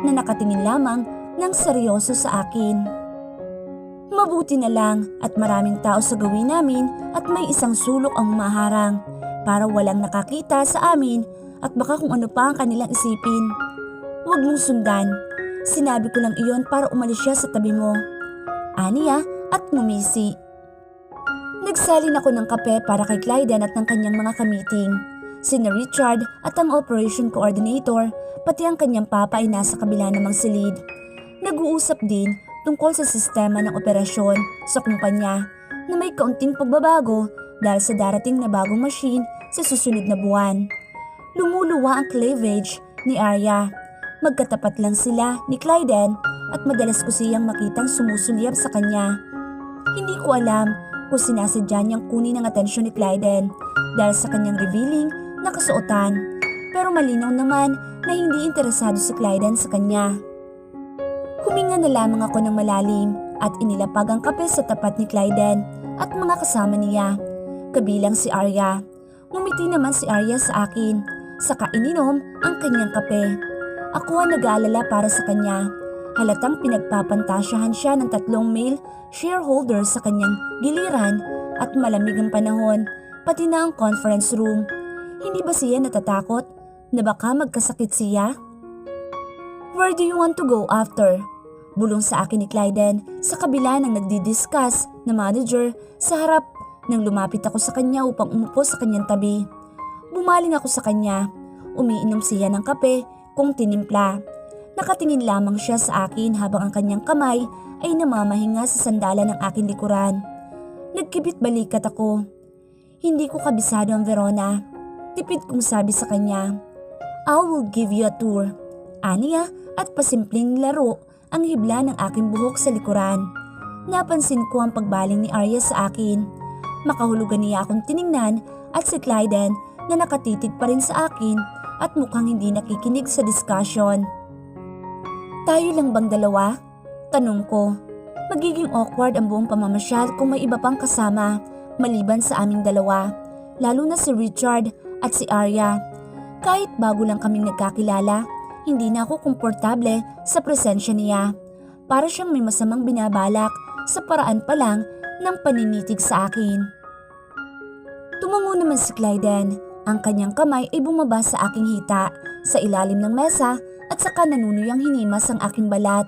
Speaker 1: na nakatingin lamang ng seryoso sa akin. Mabuti na lang at maraming tao sa gawi namin at may isang sulok ang humaharang para walang nakakita sa amin at baka kung ano pa ang kanilang isipin. "Huwag mong sundan. Sinabi ko lang iyon para umalis siya sa tabi mo," aniya at ngumisi. Nagsalin ako ng kape para kay Clyden at ng kanyang mga kamiting. Sina Richard at ang operation coordinator, pati ang kanyang papa ay nasa kabila namang silid. Nag-uusap din tungkol sa sistema ng operasyon sa kumpanya na may kaunting pagbabago dahil sa darating na bagong machine sa susunod na buwan. Lumuluwa ang cleavage ni Arya. Magkatapat lang sila ni Clyden at madalas ko siyang makitang sumusulyap sa kanya. Hindi ko alam kung sinasadya niyang kunin ang atensyon ni Clyden dahil sa kanyang revealing na kasuotan, pero malinaw naman na hindi interesado si Clyden sa kanya. Huminga na lamang ako ng malalim at inilapag ang kape sa tapat ni Clyden at mga kasama niya, kabilang si Arya. Ngumiti naman si Arya sa akin, saka ininom ang kanyang kape. Ako ang nag-aalala para sa kanya. Halatang pinagpapantasyahan siya ng 3 male shareholders sa kanyang giliran at malamig ang panahon, pati na ang conference room. Hindi ba siya natatakot na baka magkasakit siya? "Where do you want to go after?" Bulong sa akin ni Clyden sa kabila ng nagdi-discuss na manager sa harap nang lumapit ako sa kanya upang umupo sa kanyang tabi. Bumaling ako sa kanya. Umiinom siya ng kape kung tinimpla. Nakatingin lamang siya sa akin habang ang kanyang kamay ay namamahinga sa sandalan ng aking likuran. Nagkibit balikat ako. Hindi ko kabisado ang Verona. Tipid kong sabi sa kanya, "I will give you a tour," aniya at pasimpleng laro ang hibla ng aking buhok sa likuran. Napansin ko ang pagbaling ni Arya sa akin. Makahulugan niya akong tiningnan at si Clyden na nakatitig pa rin sa akin at mukhang hindi nakikinig sa discussion. "Tayo lang bang dalawa?" Tanong ko. Magiging awkward ang buong pamamasyal kung may iba pang kasama maliban sa aming dalawa, lalo na si Richard at si Arya. Kahit bago lang kaming nagkakilala, hindi na ako komportable sa presensya niya. Para siyang may masamang binabalak sa paraan pa lang ng paninitig sa akin. Tumango naman si Clyden. Ang kanyang kamay ay bumaba sa aking hita sa ilalim ng mesa at saka nanunuyang hinimas ang aking balat.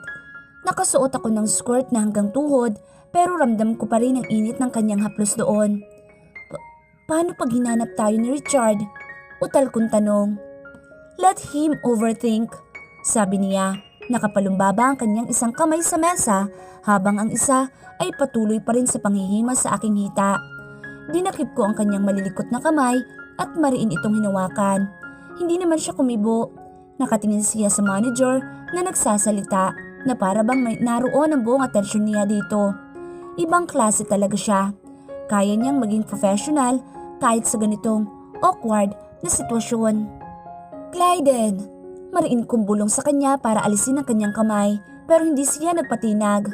Speaker 1: Nakasuot ako ng skirt na hanggang tuhod pero ramdam ko pa rin ang init ng kanyang haplos doon. Paano pag hinanap tayo ni Richard? Utal kong tanong. "Let him overthink," sabi niya. Nakapalumbaba ang kanyang isang kamay sa mesa habang ang isa ay patuloy pa rin sa panghihimas sa aking hita. Dinakip ko ang kanyang malilikot na kamay at mariin itong hinawakan. Hindi naman siya kumibo. Nakatingin siya sa manager na nagsasalita. na para bang naroon ang buong atensyon niya dito. Ibang klase talaga siya. Kaya niyang maging professional kahit sa ganitong awkward na sitwasyon. Clyden! Mariin kong bulong sa kanya para alisin ang kanyang kamay pero hindi siya nagpatinag.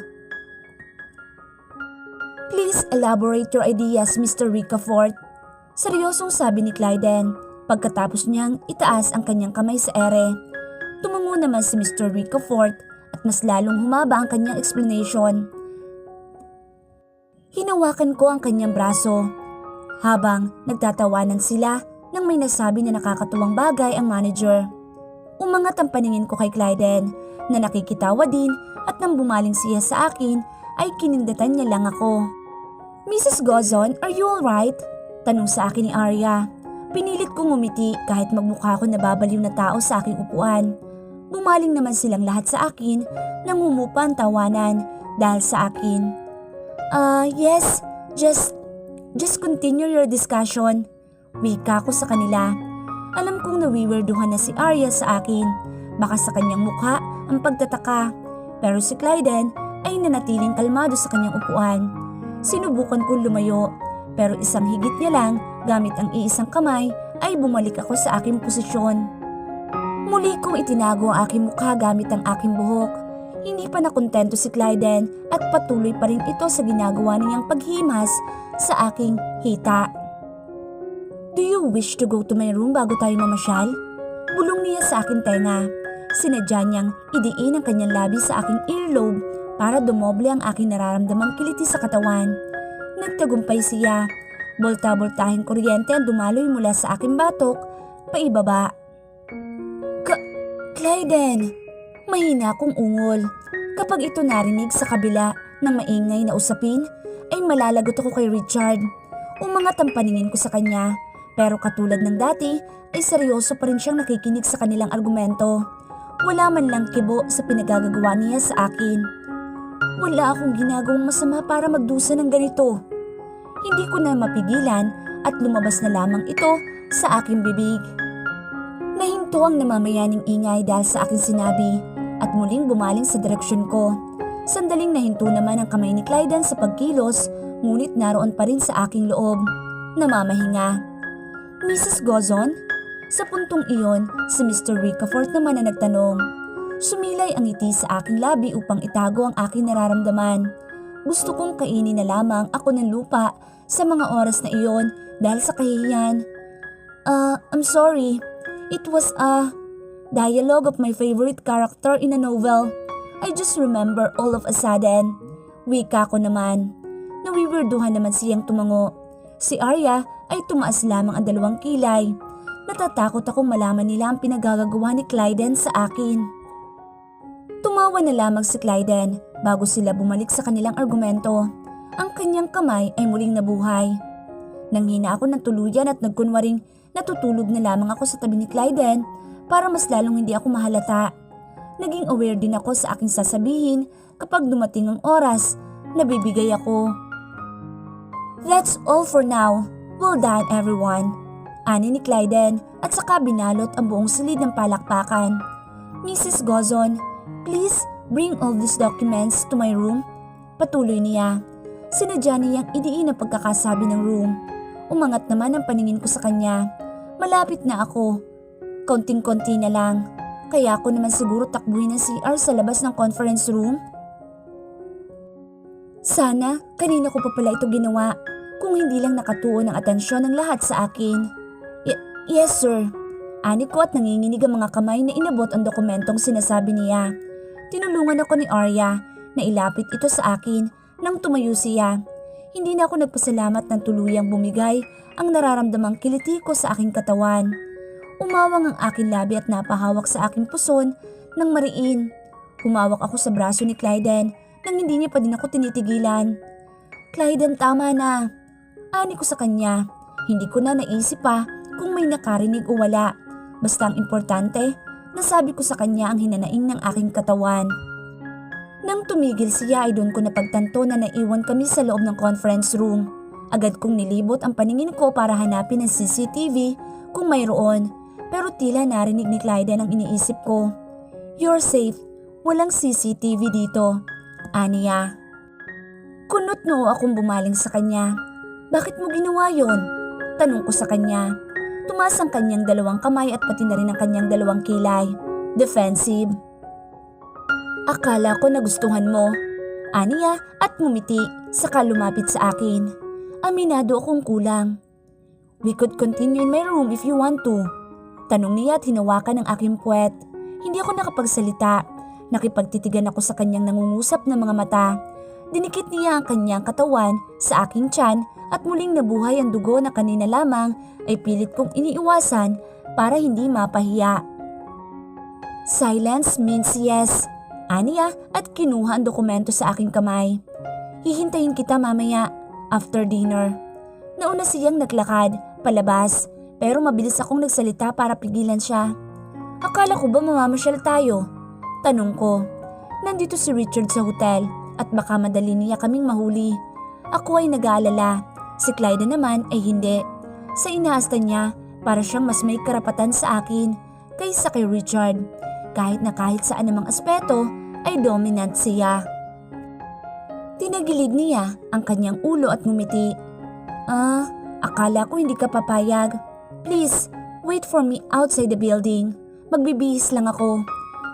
Speaker 1: Please elaborate your ideas, Mr. Ricafort. Seryosong sabi ni Clyden pagkatapos niyang itaas ang kanyang kamay sa ere. Tumungo naman si Mr. Ricafort at mas lalong humaba ang kanyang explanation. Hinawakan ko ang kanyang braso habang nagtatawanan sila nang may nasabi na nakakatuwang bagay ang manager. Umangat ang paningin ko kay Clyden na nakikitawa din at nang bumaling siya sa akin ay kinindatan niya lang ako. Mrs. Gozon, are you alright? Tanong sa akin ni Arya. Pinilit kong umiti kahit magmukha ko nababaliw na tao sa aking upuan. Bumaling naman silang lahat sa akin nang humupa ang tawanan dahil sa akin. Yes, just continue your discussion. Wika ko sa kanila. Alam kong nawiwerduhan na si Arya sa akin. Baka sa kanyang mukha ang pagtataka. Pero si Clyden ay nanatiling kalmado sa kanyang upuan. Sinubukan kong lumayo pero isang higit niya lang gamit ang iisang kamay ay bumalik ako sa aking posisyon. Muli kong itinago ang aking mukha gamit ang aking buhok. Hindi pa nakontento si Clyden at patuloy pa rin ito sa ginagawa niyang paghimas sa aking hita. Do you wish to go to my room bago tayo mamasyal? Bulong niya sa aking tenga. Sinadya niyang idiin ang kanyang labi sa aking earlobe para dumoble ang aking nararamdamang kiliti sa katawan. Nagtagumpay siya. Bolta-boltahing kuryente ang dumaloy mula sa aking batok, paibaba. Clyden! Mahina akong ungol. Kapag ito narinig sa kabila ng maingay na usapin, ay malalagot ako kay Richard. Umangat ang paningin ko sa kanya, pero katulad ng dati, ay seryoso pa rin siyang nakikinig sa kanilang argumento. Wala man lang kibo sa pinagagagawa niya sa akin. Wala akong ginagawang masama para magdusa ng ganito. Hindi ko na mapigilan at lumabas na lamang ito sa aking bibig. Nahinto ang namamayaning ingay dahil sa aking sinabi at muling bumaling sa direksyon ko. Sandaling nahinto naman ang kamay ni Clyden sa pagkilos ngunit naroon pa rin sa aking loob. Namamahinga. Mrs. Gozon? Sa puntong iyon, si Mr. Ricafort naman na nagtanong. Sumilay ang ngiti sa aking labi upang itago ang aking nararamdaman. Gusto kong kainin na lamang ako ng lupa sa mga oras na iyon dahil sa kahihiyan. I'm sorry. It was a dialogue of my favorite character in a novel. I just remember all of a sudden. Wika ko naman. Nawiwirduhan naman siyang tumango. Si Arya ay tumaas lamang ang dalawang kilay. Natatakot akong malaman nila ang pinagagagawa ni Clyden sa akin. Tumawa na lamang si Clyden bago sila bumalik sa kanilang argumento. Ang kanyang kamay ay muling nabuhay. Nanghina ako ng tuluyan at nagkunwaring natutulog na lamang ako sa tabi ni Clyden para mas lalong hindi ako mahalata. Naging aware din ako sa aking sasabihin kapag dumating ang oras na bibigay ako. That's all for now. Well done everyone. Ani ni Clyden at saka binalot ang buong silid ng palakpakan. Mrs. Gozon, please bring all these documents to my room. Patuloy niya. Sinadya niyang idiin ang pagkakasabi ng room. Umangat naman ang paningin ko sa kanya. Malapit na ako. Konting-konti na lang. Kaya ako naman siguro takbuhin ng CR sa labas ng conference room. Sana kanina ko pa pala ito ginawa kung hindi lang nakatuon ang atensyon ng lahat sa akin. Yes sir. Ani ko at nanginginig ang mga kamay na inabot ang dokumentong sinasabi niya. Tinulungan ako ni Arya na ilapit ito sa akin nang tumayo siya. Hindi na ako nagpasalamat ng tuluyang bumigay ang nararamdamang kiliti ko sa aking katawan. Umawang ang aking labi at napahawak sa aking puson ng mariin. Humawak ako sa braso ni Clyden nang hindi niya pa din ako tinitigilan. Clyden, tama na. Ani ko sa kanya. Hindi ko na naisip pa kung may nakarinig o wala. Basta ang importante, nasabi ko sa kanya ang hinanaing ng aking katawan. Nang tumigil siya ay doon ko napagtanto na naiwan kami sa loob ng conference room. Agad kong nilibot ang paningin ko para hanapin ang CCTV kung mayroon. Pero tila narinig ni Clyden ang iniisip ko. You're safe. Walang CCTV dito, aniya. Kunot noo akong bumaling sa kanya. Bakit mo ginawa yon? Tanong ko sa kanya. Tumaas ang kanyang dalawang kamay at pati na rin ang kanyang dalawang kilay. Defensive. Akala ko nagustuhan mo, aniya at ngumiti saka lumapit sa akin. Aminado akong kulang. We could continue in my room if you want to. Tanong niya at hinawakan ang aking puwet. Hindi ako nakapagsalita. Nakipagtitigan ako sa kanyang nangungusap na mga mata. Dinikit niya ang kanyang katawan sa aking tiyan at muling nabuhay ang dugo na kanina lamang ay pilit kong iniiwasan para hindi mapahiya. Silence means yes, aniya at kinuha ang dokumento sa aking kamay. Hihintayin kita mamaya, after dinner. Nauna siyang naglakad, palabas, pero mabilis akong nagsalita para pigilan siya. Akala ko ba mamamasyal tayo? Tanong ko. Nandito si Richard sa hotel at baka madali niya kaming mahuli. Ako ay nag-aalala. Si Clyde naman ay hindi. Sa inaasta niya, para siyang mas may karapatan sa akin kaysa kay Richard. Kahit na kahit saan namang aspeto ay dominant siya. Tinagilid niya ang kanyang ulo at ngumiti. Akala ko hindi ka papayag. Please, wait for me outside the building. Magbibihis lang ako.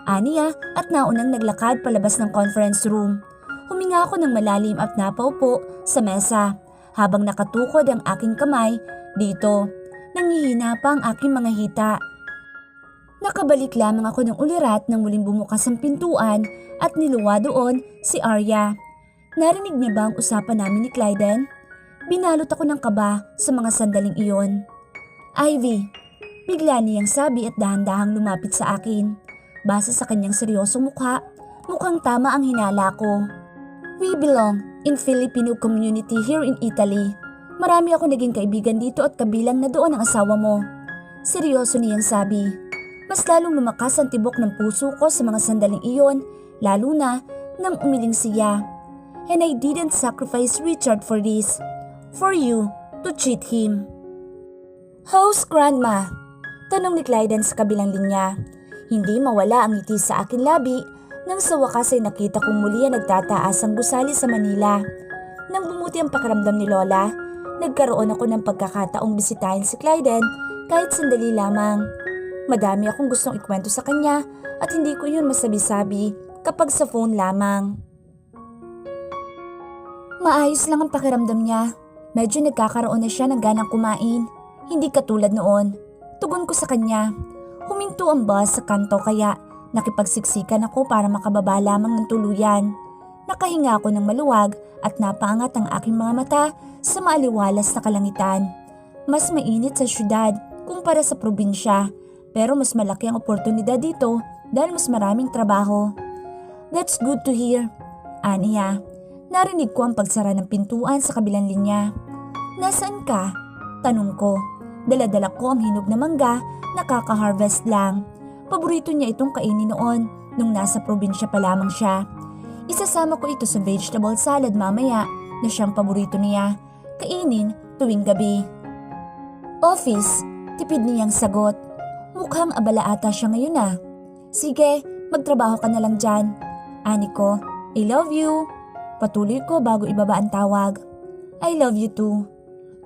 Speaker 1: Aniya at naunang naglakad palabas ng conference room. Huminga ako ng malalim at napaupo sa mesa habang nakatukod ang aking kamay dito. Nangihina pa ang aking mga hita. Nakabalik lamang ako ng ulirat nang muling bumukas ang pintuan at niluwa doon si Arya. Narinig niya ba ang usapan namin ni Clyden? Binalot ako ng kaba sa mga sandaling iyon. Ivy, bigla niyang sabi at dahan-dahang lumapit sa akin. Base sa kanyang seryosong mukha, mukhang tama ang hinala ko. We belong in Filipino community here in Italy. Marami ako naging kaibigan dito at kabilang na doon ang asawa mo. Seryoso niyang sabi. Mas lalong lumakas ang tibok ng puso ko sa mga sandaling iyon, lalo na nang umiling siya. And I didn't sacrifice Richard for this. For you to cheat him. How's grandma? Tanong ni Clyden sa kabilang linya. Hindi mawala ang ngiti sa akin labi nang sa wakas ay nakita kong muli ang nagtataas ang gusali sa Manila. Nang bumuti ang pakiramdam ni Lola, nagkaroon ako ng pagkakataong bisitahin si Clyden kahit sandali lamang. Madami akong gustong ikwento sa kanya at hindi ko yun masabi-sabi kapag sa phone lamang. Maayos lang ang pakiramdam niya. Medyo nagkakaroon na siya ng ganang kumain. Hindi katulad noon. Tugon ko sa kanya. Huminto ang bus sa kanto kaya nakipagsiksikan ako para makababa lamang ng tuluyan. Nakahinga ako ng maluwag at napaangat ang aking mga mata sa maaliwalas na kalangitan. Mas mainit sa syudad kumpara sa probinsya pero mas malaki ang oportunidad dito dahil mas maraming trabaho. That's good to hear, aniya. Narinig ko ang pagsara ng pintuan sa kabilang linya. Nasaan ka? Tanong ko. Dala-dala ko ang hinog na mangga na kaka-harvest lang. Paborito niya itong kainin noon nung nasa probinsya pa lamang siya. Isasama ko ito sa vegetable salad mamaya na siyang paborito niya. Kainin tuwing gabi. Office, tipid niyang sagot. Mukhang abala ata siya ngayon ah. Sige, magtrabaho ka na lang dyan. Ani ko, I love you. Patuloy ko bago ibaba ang tawag. I love you too.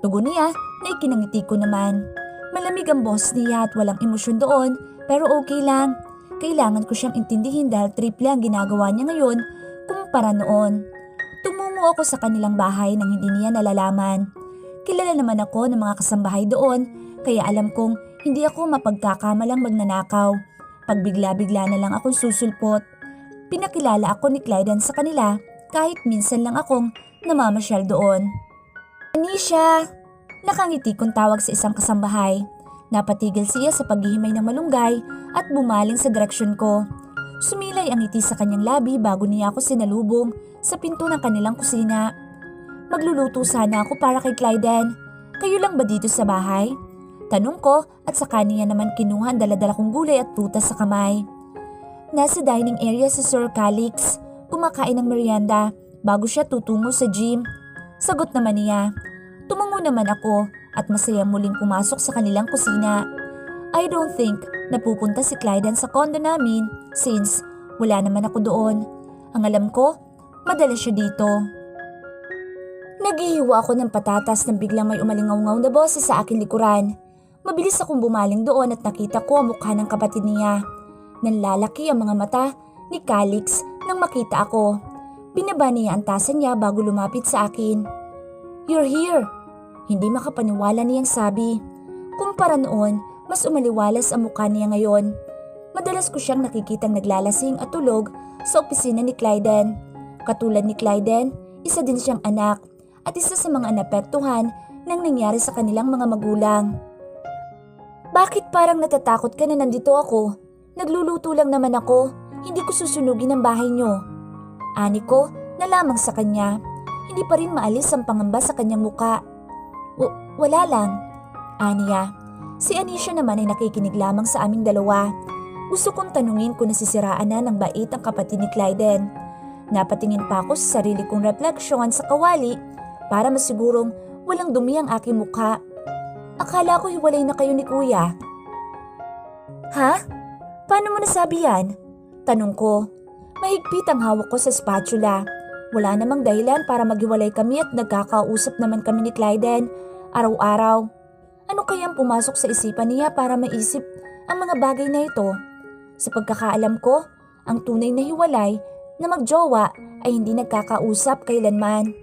Speaker 1: Tugon niya na ikinangiti ko naman. Malamig ang boss niya at walang emosyon doon pero okay lang. Kailangan ko siyang intindihin dahil triple ang ginagawa niya ngayon kumpara noon. Tumungo ako sa kanilang bahay nang hindi niya nalalaman. Kilala naman ako ng mga kasambahay doon kaya alam kong hindi ako mapagkakamalang magnanakaw. Pag bigla-bigla na lang akong susulpot. Pinakilala ako ni Clyden sa kanila kahit minsan lang akong namamasyal doon. Anisha! Nakangiti kong tawag sa isang kasambahay. Napatigil siya sa paghihimay ng malunggay at bumaling sa direksyon ko. Sumilay ang ngiti sa kanyang labi bago niya ako sinalubong sa pinto ng kanilang kusina. Magluluto sana ako para kay Clyden. Kayo lang ba dito sa bahay? Tanong ko at sa kanya naman kinuha ang dala-dala kong gulay at prutas sa kamay. Nasa dining area si Sir Calix, kumakain ng merienda bago siya tutungo sa gym. Sagot naman niya. Tumango naman ako at masaya muling pumasok sa kanilang kusina. I don't think na pupunta si Clyden sa condo namin since Wala naman ako doon. Ang alam ko, madalas siya dito. Naghihiwa ako ng patatas nang biglang may umalingaw-ngaw na boses sa aking likuran. Mabilis akong bumaling doon at nakita ko ang mukha ng kapatid niya. Nanlalaki ang mga mata ni Calix nang makita ako. Binaba niya ang tasa niya bago lumapit sa akin. "You're here!" Hindi makapaniwala niyang sabi. Kumpara noon, mas umaliwalas ang mukha niya ngayon. Madalas ko siyang nakikitang naglalasing at tulog sa opisina ni Clyden. Katulad ni Clyden, isa din siyang anak at isa sa mga napektuhan ng nangyari sa kanilang mga magulang. "Bakit parang natatakot ka na nandito ako? Nagluluto lang naman ako. Hindi ko susunugin ang bahay niyo." Ani ko na lamang sa kanya. Hindi pa rin maalis ang pangamba sa kanyang muka. Wala lang." Aniya. Si Anisha naman ay nakikinig lamang sa aming dalawa. Gusto kong tanungin kung nasisiraan na ng bait ang kapatid ni Clyden. Napatingin pa ako sa sarili kong refleksyon sa kawali para masigurong walang dumi ang aking mukha. "Akala ko hiwalay na kayo ni kuya." "Ha? Paano mo nasabi yan?" Tanong ko. Mahigpit ang hawak ko sa spatula. Wala namang dahilan para maghiwalay kami at nagkakausap naman kami ni Clyden araw-araw. Ano kayang pumasok sa isipan niya para maisip ang mga bagay na ito? Sa pagkakaalam ko, ang tunay na hiwalay na magjowa ay hindi nagkakausap kailanman.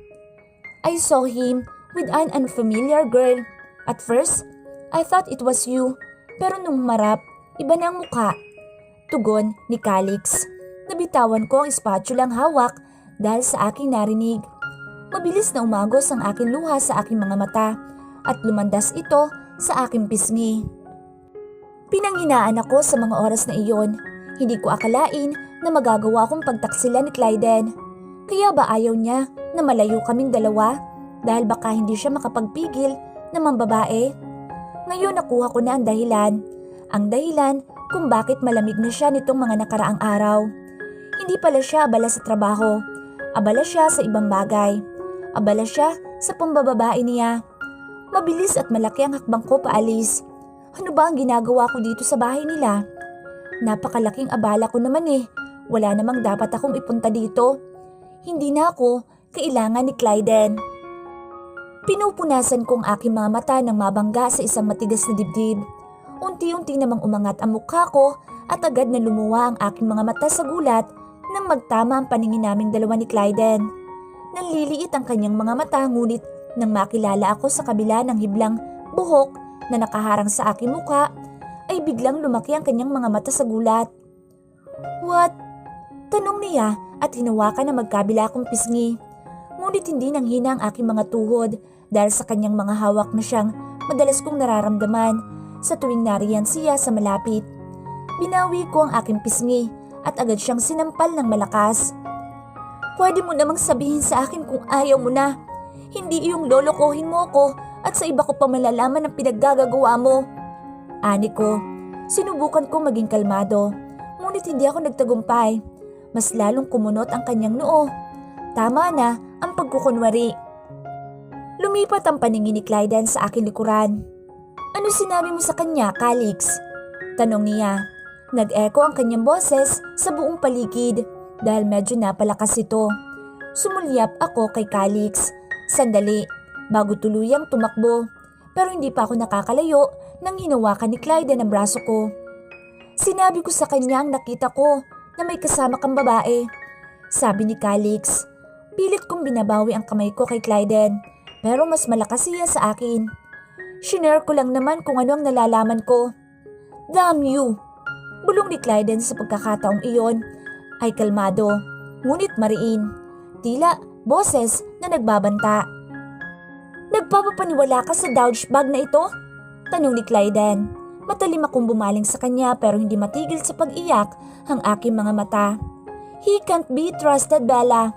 Speaker 1: "I saw him with an unfamiliar girl. At first, I thought it was you, pero nung marap, iba na ang mukha." Tugon ni Calix. Nabitawan ko ang spatulang hawak dahil sa aking narinig. Mabilis na umagos ang aking luha sa aking mga mata at lumandas ito sa aking pisngi. Pinanghinaan ako sa mga oras na iyon. Hindi ko akalain na magagawa kong pagtaksilan ni Clyden. Kaya ba ayaw niya na malayo kaming dalawa dahil baka hindi siya makapagpigil na mambabae? Ngayon nakuha ko na ang dahilan. Ang dahilan kung bakit malamig na siya nitong mga nakaraang araw. Hindi pala siya abala sa trabaho. Abala siya sa ibang bagay. Abala siya sa pambababae niya. Mabilis at malaki ang hakbang ko paalis. Ano ba ang ginagawa ko dito sa bahay nila? Napakalaking abala ko naman eh. Wala namang dapat akong ipunta dito. Hindi na ako kailangan ni Clyden. Pinupunasan ko ang aking mga mata nang mabangga sa isang matigas na dibdib. Unti-unti namang umangat ang mukha ko at agad na lumuwa ang aking mga mata sa gulat nang magtama ang paningin naming dalawa ni Clyden. Nanliliit ang kanyang mga mata ngunit nang makilala ako sa kabila ng hiblang buhok na nakaharang sa aking mukha ay biglang lumaki ang kanyang mga mata sa gulat. "What?" Tanong niya at hinawakan na magkabila akong pisngi. Ngunit hindi nang hina ang aking mga tuhod dahil sa kanyang mga hawak na siyang madalas kong nararamdaman sa tuwing nariyan siya sa malapit. Binawi ko ang aking pisngi at agad siyang sinampal ng malakas. "Pwede mo namang sabihin sa akin kung ayaw mo na. Hindi iyong lolokohin mo ako at sa iba ko pa malalaman ang pinaggagawa mo." Ani ko. Sinubukan kong maging kalmado, ngunit hindi ako nagtagumpay. Mas lalong kumunot ang kanyang noo. Tama na ang pagkukunwari. Lumipat ang paningin ni Clyden sa aking likuran. "Ano sinabi mo sa kanya, Calix?" Tanong niya. Nag-echo ang kanyang boses sa buong paligid dahil medyo napalakas ito. Sumulyap ako kay Calix. Sandali, bago tuluyang tumakbo. Pero hindi pa ako nakakalayo nang hinawakan ni Clyden ang braso ko. "Sinabi ko sa kanya ang nakita ko na may kasama kang babae," sabi ni Calix. Pilit kong binabawi ang kamay ko kay Clyden, pero mas malakas siya sa akin. Shinare ko lang naman kung ano ang nalalaman ko. "Damn you!" Bulong ni Clyden sa pagkakataong iyon ay kalmado, ngunit mariin. Tila boses na nagbabanta. "Nagpapapaniwala ka sa douchebag na ito?" Tanong ni Clyden. Matalim akong bumaling sa kanya pero hindi matigil sa pag-iyak ang aking mga mata. "He can't be trusted, Bella.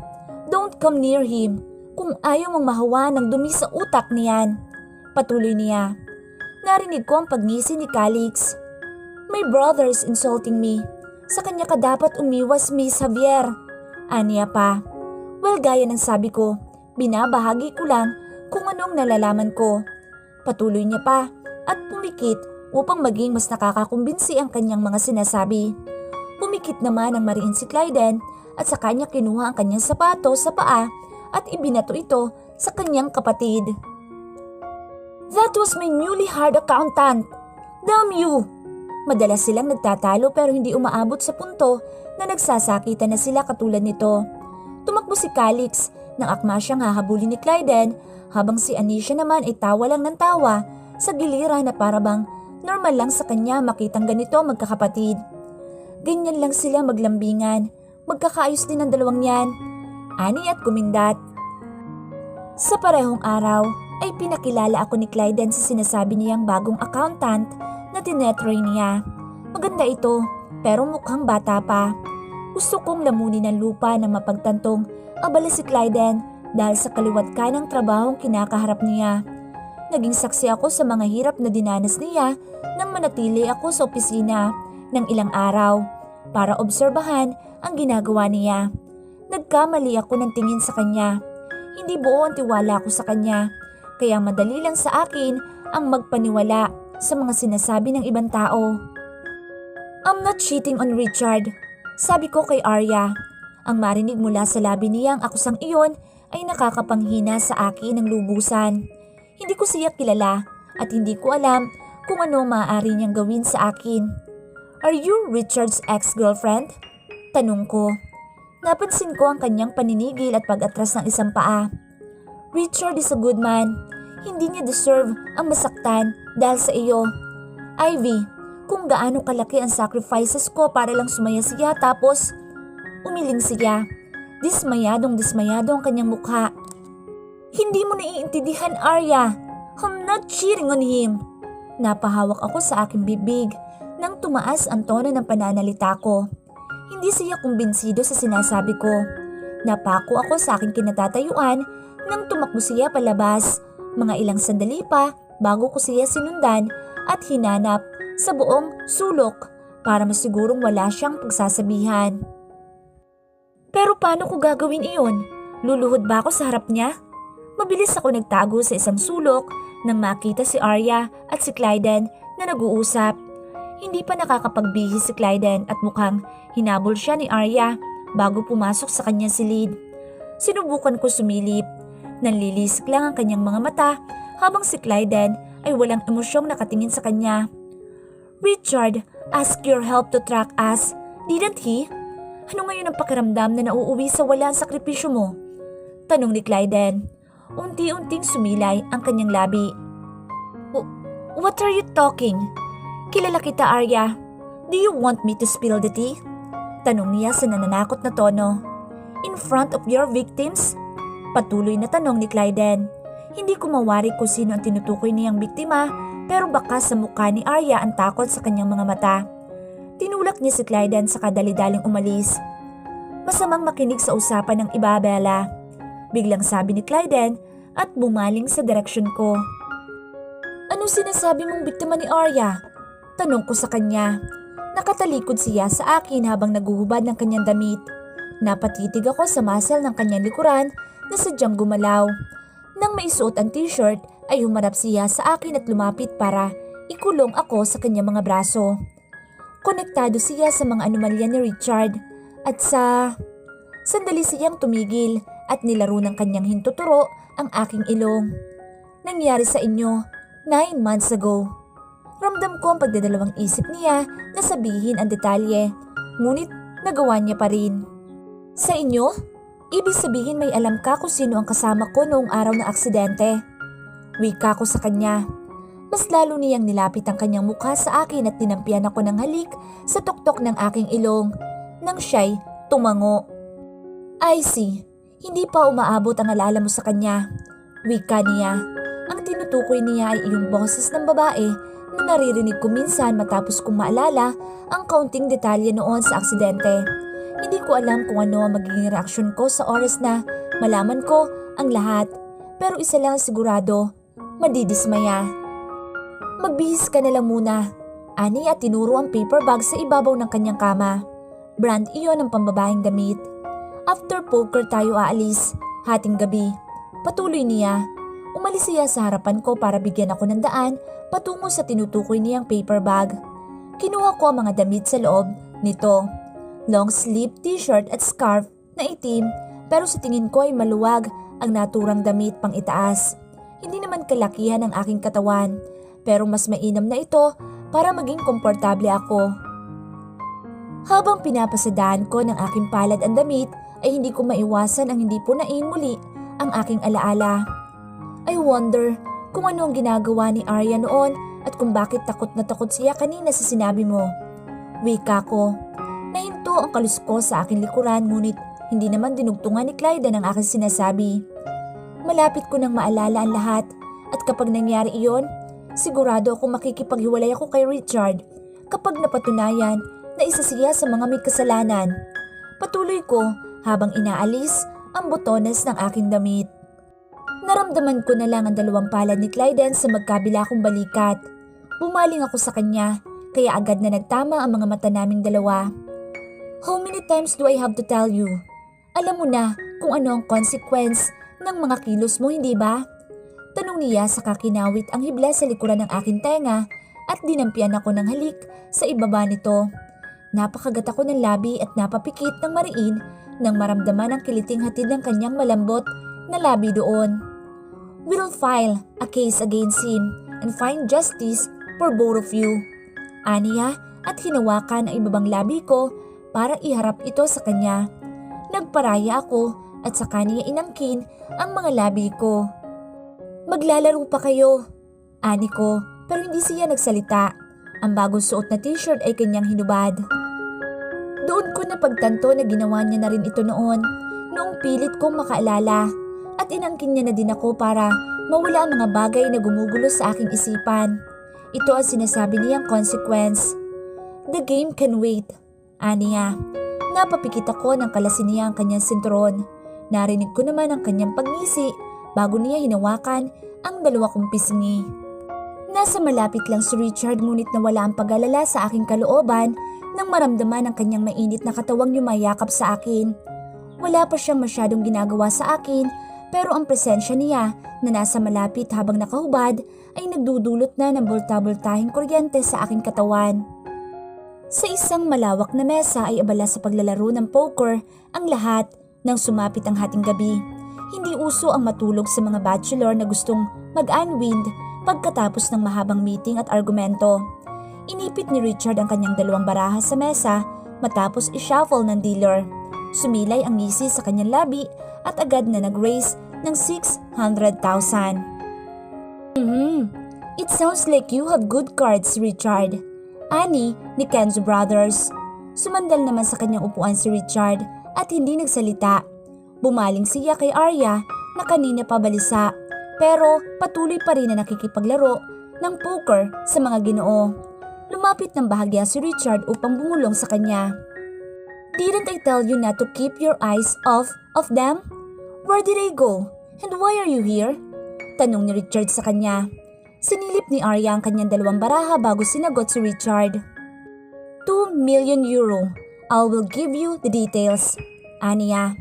Speaker 1: Don't come near him. Kung ayaw mong mahawa ng dumi sa utak niyan." Patuloy niya. Narinig ko ang pagngisi ni Calix. "My brother's insulting me. Sa kanya ka dapat umiwas, Miss Javier." Aniya pa. Well, gaya ng sabi ko, binabahagi ko lang kung anong nalalaman ko. Patuloy niya pa at pumikit upang maging mas nakakakumbinsi ang kanyang mga sinasabi. Pumikit naman ang mariin si Clyden at sa kanya kinuha ang kanyang sapatos sa paa at ibinato ito sa kanyang kapatid. That was my newly hired accountant! Damn you! Madalas silang nagtatalo pero hindi umaabot sa punto na nagsasakitan na sila katulad nito. Tumakbo si Calix nang akma siyang hahabulin ni Clyden habang si Anisha naman ay tawa lang ng tawa sa giliran na parabang normal lang sa kanya makitang ganito magkakapatid. Ganyan lang sila maglambingan, magkakaayos din ang dalawang yan, ani at kumindat. Sa parehong araw ay pinakilala ako ni Clyden sa sinasabi niyang bagong accountant na tinetry niya. Maganda ito pero mukhang bata pa. Gusto kong lamunin ng lupa na mapagtantong abala si Clyden dahil sa kaliwat ka ng trabahong kinakaharap niya. Naging saksi ako sa mga hirap na dinanas niya nang manatili ako sa opisina ng ilang araw para obserbahan ang ginagawa niya. Nagkamali ako ng tingin sa kanya. Hindi buo ang tiwala ko sa kanya, kaya madali lang sa akin ang magpaniwala sa mga sinasabi ng ibang tao. I'm not cheating on Richard, sabi ko kay Arya. Ang marinig mula sa labi niyang akusang iyon ay nakakapanghina sa akin ng lubusan. Hindi ko siya kilala at hindi ko alam kung ano maaari niyang gawin sa akin. Are you Richard's ex-girlfriend? Tanong ko. Napansin ko ang kanyang paninigil at pag-atras ng isang paa. Richard is a good man. Hindi niya deserve ang masaktan dahil sa iyo. Ivy, kung gaano kalaki ang sacrifices ko para lang sumaya siya tapos umiling siya. Dismayadong ang kanyang mukha. Hindi mo naiintindihan, Arya. I'm not cheating on him. Napahawak ako sa aking bibig nang tumaas ang tono ng pananalita ko. Hindi siya kumbinsido sa sinasabi ko. Napako ako sa aking kinatatayuan nang tumakbo siya palabas. Mga ilang sandali pa bago ko siya sinundan at hinanap sa buong sulok para masigurong wala siyang pagsasabihan. Pero paano ko gagawin iyon? Luluhod ba ako sa harap niya? Mabilis ako nagtago sa isang sulok nang makita si Arya at si Clyden na nag-uusap. Hindi pa nakakapagbihis si Clyden at mukhang hinabol siya ni Arya bago pumasok sa kanyang silid. Sinubukan ko sumilip. Nanlilisik lang ang kanyang mga mata habang si Clyden ay walang emosyong nakatingin sa kanya. Richard asked your help to track us, didn't he? Ano ngayon ang pakiramdam na nauuwi sa wala ang sakripisyo mo? Tanong ni Clyden. Unti-unting sumilay ang kanyang labi. What are you talking? Kilala kita, Arya. Do you want me to spill the tea? Tanong niya sa nananakot na tono. In front of your victims? Patuloy na tanong ni Clyden. Hindi ko mawari kung sino ang tinutukoy niyang biktima pero baka sa mukha ni Arya ang takot sa kanyang mga mata. Tinulak niya si Clyden sa kadali-daling umalis. Masamang makinig sa usapan ng iba, Bella. Biglang sabi ni Clyden at bumaling sa direksyon ko. Anong sinasabi mong biktima ni Arya? Tanong ko sa kanya. Nakatalikod siya sa akin habang naguhubad ng kanyang damit. Napatitig ako sa muscle ng kanyang likuran na sadyang gumalaw. Nang maisuot ang t-shirt ay humarap siya sa akin at lumapit para ikulong ako sa kanyang mga braso. Konektado siya sa mga anomalya ni Richard at sandali siyang tumigil at nilaro ng kanyang hintuturo ang aking ilong. Nangyari sa inyo 9 months ago. Ramdam ko ang pagdadalawang isip niya na sabihin ang detalye, ngunit nagawa niya pa rin. Sa inyo? Ibig sabihin may alam ka kung sino ang kasama ko noong araw ng aksidente. Wika ko sa kanya. Mas lalo niyang nilapit ang kanyang mukha sa akin at tinampian ako ng halik sa tuktok ng aking ilong nang siya'y tumango. I see. Hindi pa umaabot ang alala mo sa kanya. Wika niya. Ang tinutukoy niya ay iyong boses ng babae na naririnig ko minsan matapos kong maalala ang kaunting detalye noon sa aksidente. Hindi ko alam kung ano ang magiging reaksyon ko sa oras na malaman ko ang lahat. Pero isa lang sigurado, madidismaya. Magbihis ka na lang muna. Ani at tinuro ang paper bag sa ibabaw ng kanyang kama. Brand iyon ng pambabaeng damit. After poker tayo aalis, hating gabi. Patuloy niya. Umalis siya sa harapan ko para bigyan ako ng daan patungo sa tinutukoy niyang paper bag. Kinuha ko ang mga damit sa loob nito. long sleeve t-shirt at scarf na itim pero sa tingin ko ay maluwag ang naturang damit pang itaas. Hindi naman kalakihan ang aking katawan pero mas mainam na ito para maging komportable ako. Habang pinapasadaan ko ng aking palad ang damit ay hindi ko maiwasan ang hindi punain muli ang aking alaala. I wonder kung ano ang ginagawa ni Arya noon at kung bakit takot na takot siya kanina sa sinabi mo. Wika ko. Nahinto ang kalusko sa aking likuran ngunit hindi naman dinugtungan ni Clyden ang aking sinasabi. Malapit ko nang maalala ang lahat at kapag nangyari iyon, sigurado akong makikipaghiwalay ako kay Richard kapag napatunayan na isa siya sa mga may kasalanan. Patuloy ko habang inaalis ang botones ng aking damit. Naramdaman ko na lang ang dalawang palad ni Clyden sa magkabila kong balikat. Bumaling ako sa kanya kaya agad na nagtama ang mga mata naming dalawa. How many times do I have to tell you? Alam mo na kung ano ang consequence ng mga kilos mo, hindi ba? Tanong niya sa kakinawit ang hibla sa likuran ng aking tenga at dinampian ako ng halik sa ibaba nito. Napakagat ako ng labi at napapikit ng mariin nang maramdaman ang kiliting hatid ng kanyang malambot na labi doon. We'll file a case against him and find justice for both of you. Aniya at hinawakan ang ibabang labi ko para iharap ito sa kanya. Nagparaya ako at saka niya inangkin ang mga labi ko. Maglalaro pa kayo, ani ko, pero hindi siya nagsalita. Ang bagong suot na t-shirt ay kanyang hinubad. Doon ko napagtanto na ginawa niya na rin ito noong pilit kong makaalala at inangkin niya na din ako para mawala ang mga bagay na gumugulo sa aking isipan. Ito ang sinasabi niyang consequence. The game can wait, aniya. Napapikit ako ng kalasin niya ang kanyang sinturon. Narinig ko naman ang kanyang pagngisi bago niya hinawakan ang dalawa kong pisngi. Nasa malapit lang si Richard ngunit nawala ang pag-alala sa aking kalooban nang maramdaman ang kanyang mainit na katawang yumayakap sa akin. Wala pa siyang masyadong ginagawa sa akin pero ang presensya niya na nasa malapit habang nakahubad ay nagdudulot na ng bulta-bultahing kuryente sa aking katawan. Sa isang malawak na mesa ay abala sa paglalaro ng poker ang lahat nang sumapit ang hating gabi. Hindi uso ang matulog sa mga bachelor na gustong mag-unwind pagkatapos ng mahabang meeting at argumento. Inipit ni Richard ang kanyang dalawang baraha sa mesa matapos i-shuffle ng dealer. Sumilay ang ngisi sa kanyang labi at agad na nag-raise ng 600,000. It sounds like you have good cards, Richard. Ani ni Kenzo Brothers. Sumandal naman sa kanyang upuan si Richard at hindi nagsalita. Bumaling siya kay Arya na kanina pa balisa pero patuloy pa rin na nakikipaglaro ng poker sa mga ginoo. Lumapit ng bahagya si Richard upang bumulong sa kanya. Didn't I tell you not to keep your eyes off of them? Where did they go? And why are you here? Tanong ni Richard sa kanya. Sinilip ni Arya ang kanyang dalawang baraha bago sinagot si Richard. 2 million euro. I will give you the details. Aniya.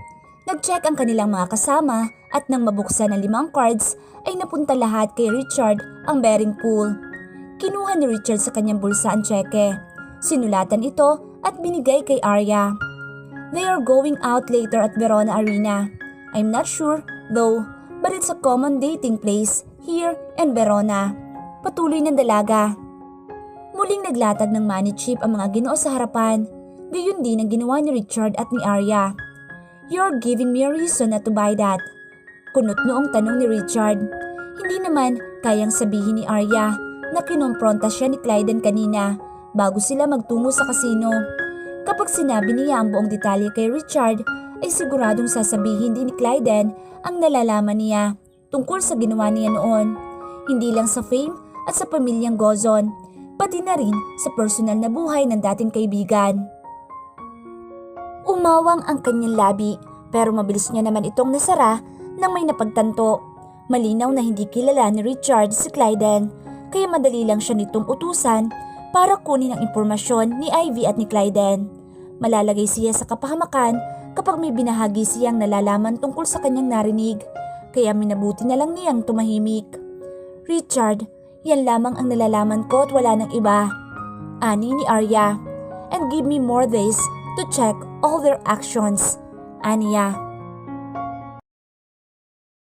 Speaker 1: Nag-check ang kanilang mga kasama at nang mabuksan ang 5 cards ay napunta lahat kay Richard ang betting pool. Kinuha ni Richard sa kanyang bulsa ang tseke. Sinulatan ito at binigay kay Arya. They are going out later at Verona Arena. I'm not sure though, but it's a common dating place here in Verona. Patuloy ng dalaga. Muling naglatag ng money chip ang mga ginoo sa harapan. Gayon din ang ginawa ni Richard at ni Arya. You're giving me a reason not to buy that. Kunot noong tanong ni Richard. Hindi naman kayang sabihin ni Arya na kinompronta siya ni Clyden kanina bago sila magtungo sa kasino. Kapag sinabi niya ang buong detalye kay Richard, ay siguradong sasabihin din ni Clyden ang nalalaman niya tungkol sa ginawa niya noon. Hindi lang sa fame at sa pamilyang Gozon, pati na rin sa personal na buhay ng dating kaibigan. Umawang ang kanyang labi pero mabilis niya naman itong nasara nang may napagtanto. Malinaw na hindi kilala ni Richard si Clyden. Kaya madali lang siya nitong utusan para kunin ang impormasyon ni Ivy at ni Clyden. Malalagay siya sa kapahamakan kapag may binahagi siyang nalalaman tungkol sa kanyang narinig, kaya minabuti na lang niyang tumahimik. Richard, yan lamang ang nalalaman ko at wala ng iba. Ani ni Arya. And give me more days to check all their actions. Aniya.